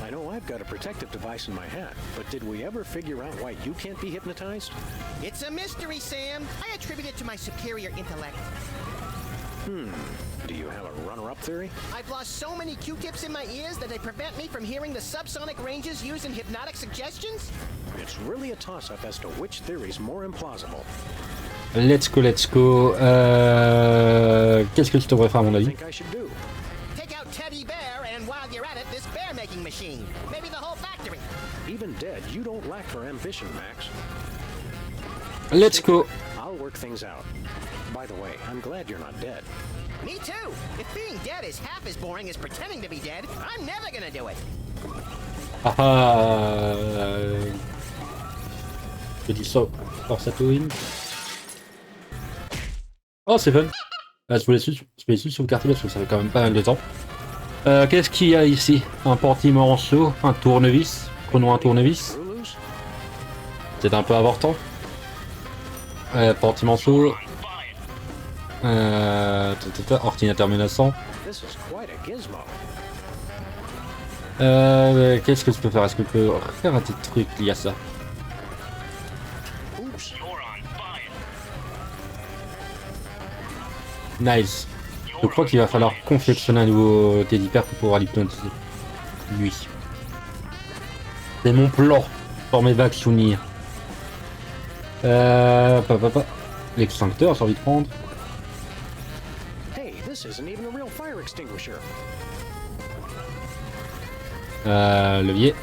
I know I've got a protective device in my hat, but did we ever figure out why you can't be hypnotized? It's a mystery, Sam. I attribute it to my superior intellect. Do you have a runner-up theory? I've lost so many Q-tips in my ears that they prevent me from hearing the subsonic ranges used in hypnotic suggestions? It's really a toss-up as to which theory's more implausible. Let's go. Qu'est-ce que je devrais faire à mon I avis? think I should do. Take out Teddy Bear, and while you're at it, this bear-making machine. Maybe the whole factory. Even dead, you don't lack for ambition, Max. Let's go. I'll work things out. By the way, I'm glad you're not dead. Me too. If being dead is half as boring as pretending to be dead, I'm never gonna do it. Je dis ça. Force à Twin. Oh, c'est fun. Je voulais juste sauvegarder parce que ça fait quand même pas mal de temps. Qu'est-ce qu'il y a ici? Un porte-morceau, un tournevis. Prenons un tournevis. C'est un peu avortant. Porte-morceau. Ordinateur menaçant. This is quite a gizmo. Qu'est-ce que je peux faire? Est-ce que je peux faire un petit truc lié à ça? Oops. Nice. Je crois qu'il va falloir confectionner un nouveau Teddy Bear pour pouvoir l'hypnotiser. Lui. C'est mon plan. Pour mes vagues souvenirs. L'extincteur, j'ai envie de prendre. Hey, this isn't even a real fire extinguisher. Levier.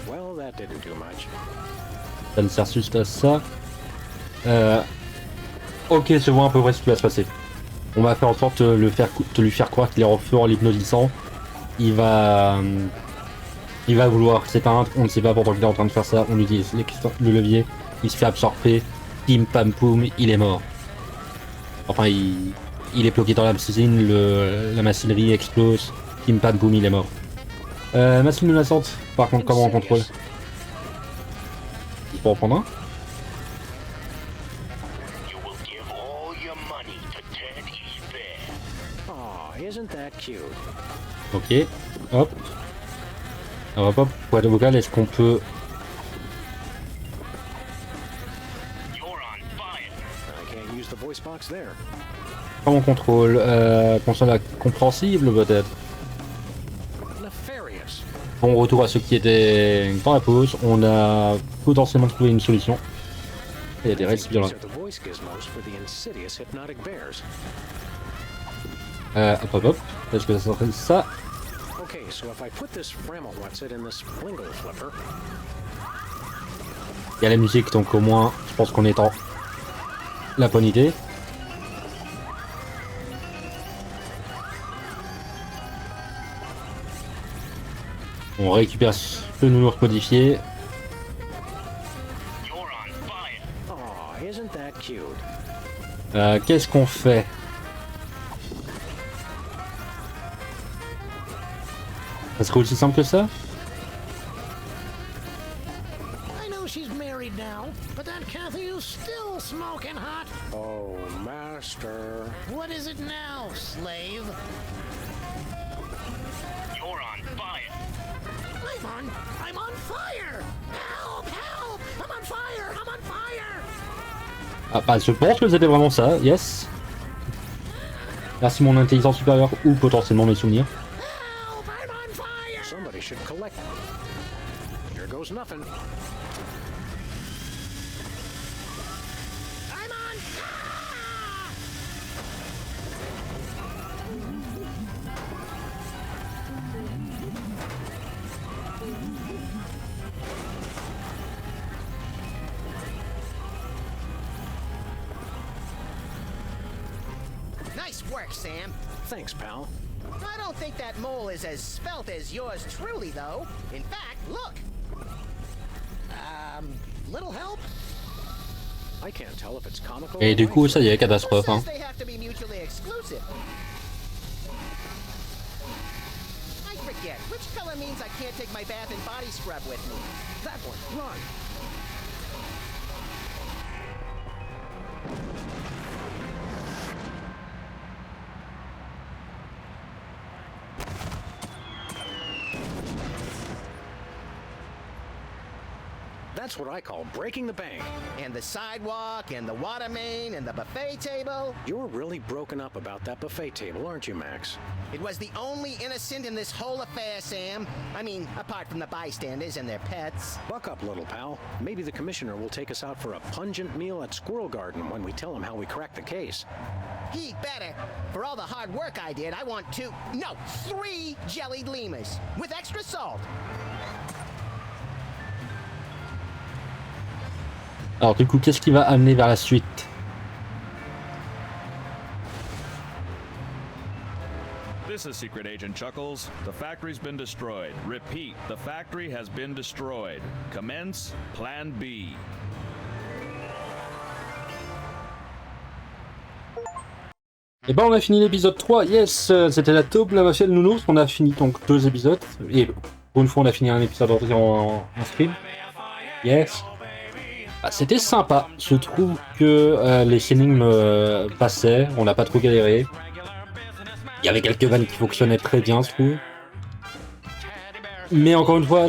Well, that didn't do much. Ça ne sert juste à ça. Ok, je vois à peu près ce qui va se passer. On va faire en sorte de lui faire croire qu'il est en feu en l'hypnotisant. Il va vouloir s'éteindre. On ne sait pas pendant qu'il est en train de faire ça. On utilise le levier. Il se fait absorber. Pim pam poum, il est mort. Enfin, il est bloqué dans la machine. La machinerie explose. Pim pam poum, il est mort. Machine menaçante. Par contre, comment on contrôle? Il faut en prendre un. Isn't that cute? Ok, hop. Alors hop, boîte vocale, est-ce qu'on peut... I can't use the voice box there. Comment on contrôle? Console compréhensible peut-être. Nefarious. Bon retour à ceux qui étaient dans la pause, on a potentiellement trouvé une solution. Il y a des restes violents. These are the voice gizmos for the insidious hypnotic bears. Hop, est-ce que ça s'appelle ça? Okay, so if I put this Framel What's-It in this Flingle Flipper. Il y a la musique, donc au moins, je pense qu'on est dans la bonne idée. On récupère le nounours codifié. Oh, isn't that cute? Qu'est-ce qu'on fait? Ça serait aussi simple que ça? I know she's married now, but that Kathy is still smoking hot. Oh, Master. What is it now, slave? You're on fire. I'm on fire! Ah bah je pense que c'était vraiment ça, yes. Merci mon intelligence supérieure ou potentiellement mes souvenirs. Somebody should collect. Here goes nothing. Nice work, Sam. Thanks, pal. I don't think that mole is as svelte as yours truly, though. In fact, look. Little help? I can't tell if it's comical. Et du coup, ça y est, catastrophe. Who Hein. says they have to be mutually exclusive? I forget. Which color means I can't take my bath and body scrub with me? That one, run. That's what I call breaking the bank. And the sidewalk, and the water main, and the buffet table. You're really broken up about that buffet table, aren't you, Max? It was the only innocent in this whole affair, Sam. I mean, apart from the bystanders and their pets. Buck up, little pal. Maybe the commissioner will take us out for a pungent meal at Squirrel Garden when we tell him how we cracked the case. He better. For all the hard work I did, I want 3 jellied lemurs with extra salt. Alors du coup, qu'est-ce qui va amener vers la suite? This is Secret Agent Chuckles. The factory's been destroyed. Repeat, the factory has been destroyed. Commence Plan B. Et ben on a fini l'épisode 3, yes, c'était la taupe, la mafia, le nounours, on a fini donc 2 épisodes, et pour une fois on a fini un épisode entier en stream, yes. Bah, c'était sympa, je trouve que les énigmes passaient, on n'a pas trop galéré, il y avait quelques vannes qui fonctionnaient très bien je trouve, mais encore une fois,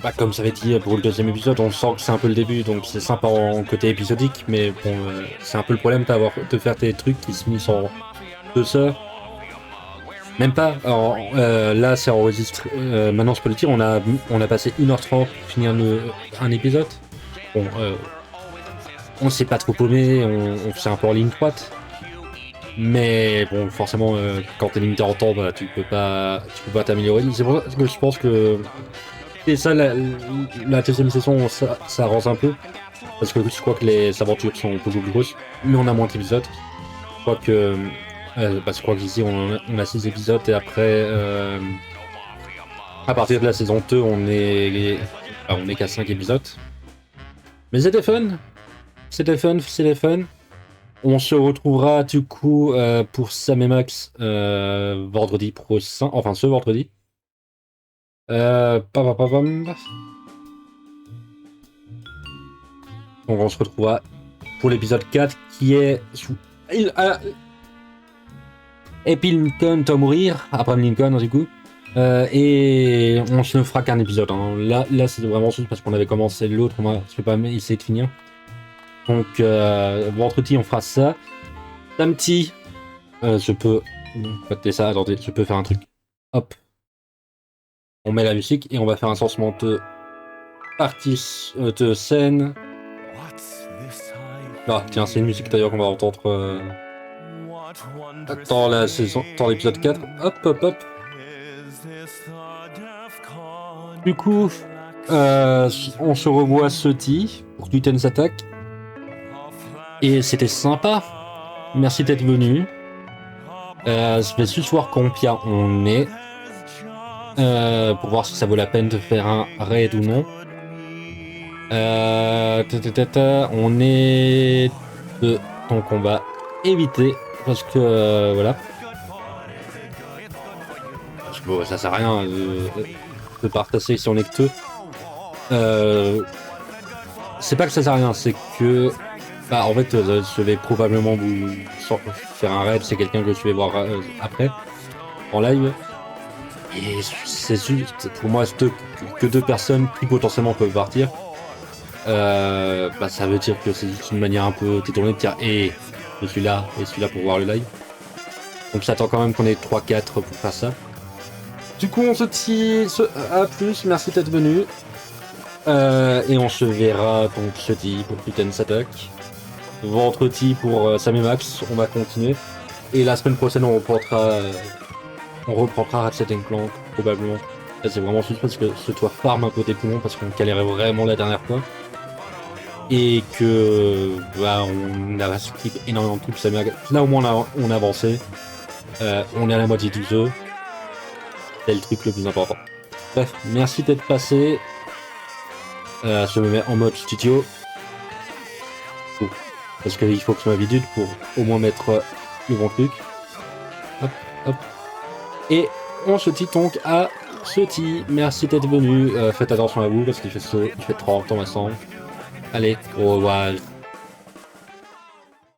bah, comme ça avait dit pour le 2e épisode, on sent que c'est un peu le début, donc c'est sympa en côté épisodique, mais bon, c'est un peu le problème de faire tes trucs qui se finissent en 2 heures. Même pas, alors, là c'est enregistré, maintenant je peux le dire, on a passé 1h30 pour finir un épisode. Bon, on s'est pas trop paumé, on fait un peu en ligne droite. Mais bon, forcément, quand t'es limité en temps, bah, tu peux pas t'améliorer. C'est pour ça que je pense que... Et ça, la 2e saison, ça avance un peu. Parce que je crois que les aventures sont beaucoup plus grosses. Mais on a moins d'épisodes. Je crois que... je crois qu'ici, on a 6 épisodes. Et après... à partir de la saison 2, on est qu'à 5 épisodes. Mais c'était fun. C'était fun. On se retrouvera du coup pour Sam et Max vendredi prochain. Enfin, ce vendredi. Donc on se retrouvera pour l'épisode 4 qui est sous Abraham Lincoln doit mourir, Abraham Lincoln du coup, et on ne fera qu'un épisode hein. Là c'est vraiment juste parce qu'on avait commencé l'autre, je vais pas essayer de finir, donc vendredi on fera ça. Samedi je peux ça, attendez, je peux faire un truc, hop, on met la musique et on va faire un changement de partie de scène. Ah tiens, c'est une musique d'ailleurs qu'on va entendre dans la saison, dans l'épisode 4. Hop. Du coup, on se revoit jeudi pour Titans Attack. Et c'était sympa. Merci d'être venu. Je vais juste voir combien on est. Pour voir si ça vaut la peine de faire un raid ou non. On est 2, donc on va éviter parce que voilà. Bon, ça sert à rien de partager si on est que 2. C'est pas que ça sert à rien, c'est que bah en fait je vais probablement vous faire un raid, c'est quelqu'un que je vais voir après en live. Et c'est juste pour moi que 2 personnes qui potentiellement peuvent partir. ça veut dire que c'est une manière un peu détournée de dire hey, je suis là et je suis là pour voir le live. Donc j'attends quand même qu'on ait 3-4 pour faire ça. Du coup on se dit à plus, merci d'être venu. Et on se verra donc jeudi pour Titan's Attack. Vendredi pour Sam et Max, on va continuer. Et la semaine prochaine on reprendra Ratchet & Clank probablement. Là c'est vraiment juste parce que ce toit farm un peu des poumons parce qu'on galérait vraiment la dernière fois. Et que on a skip énormément de trucs. Là au moins on a avancé. On est à la moitié du jeu. C'est le truc le plus important. Bref, merci d'être passé. Je me mets en mode studio. Parce qu'il faut que je m'habitue pour au moins mettre le bon truc. Hop, hop. Et on se dit donc à jeudi. Merci d'être venu. Faites attention à vous parce qu'il fait chaud, il fait 30 en ma chambre. Allez, au revoir.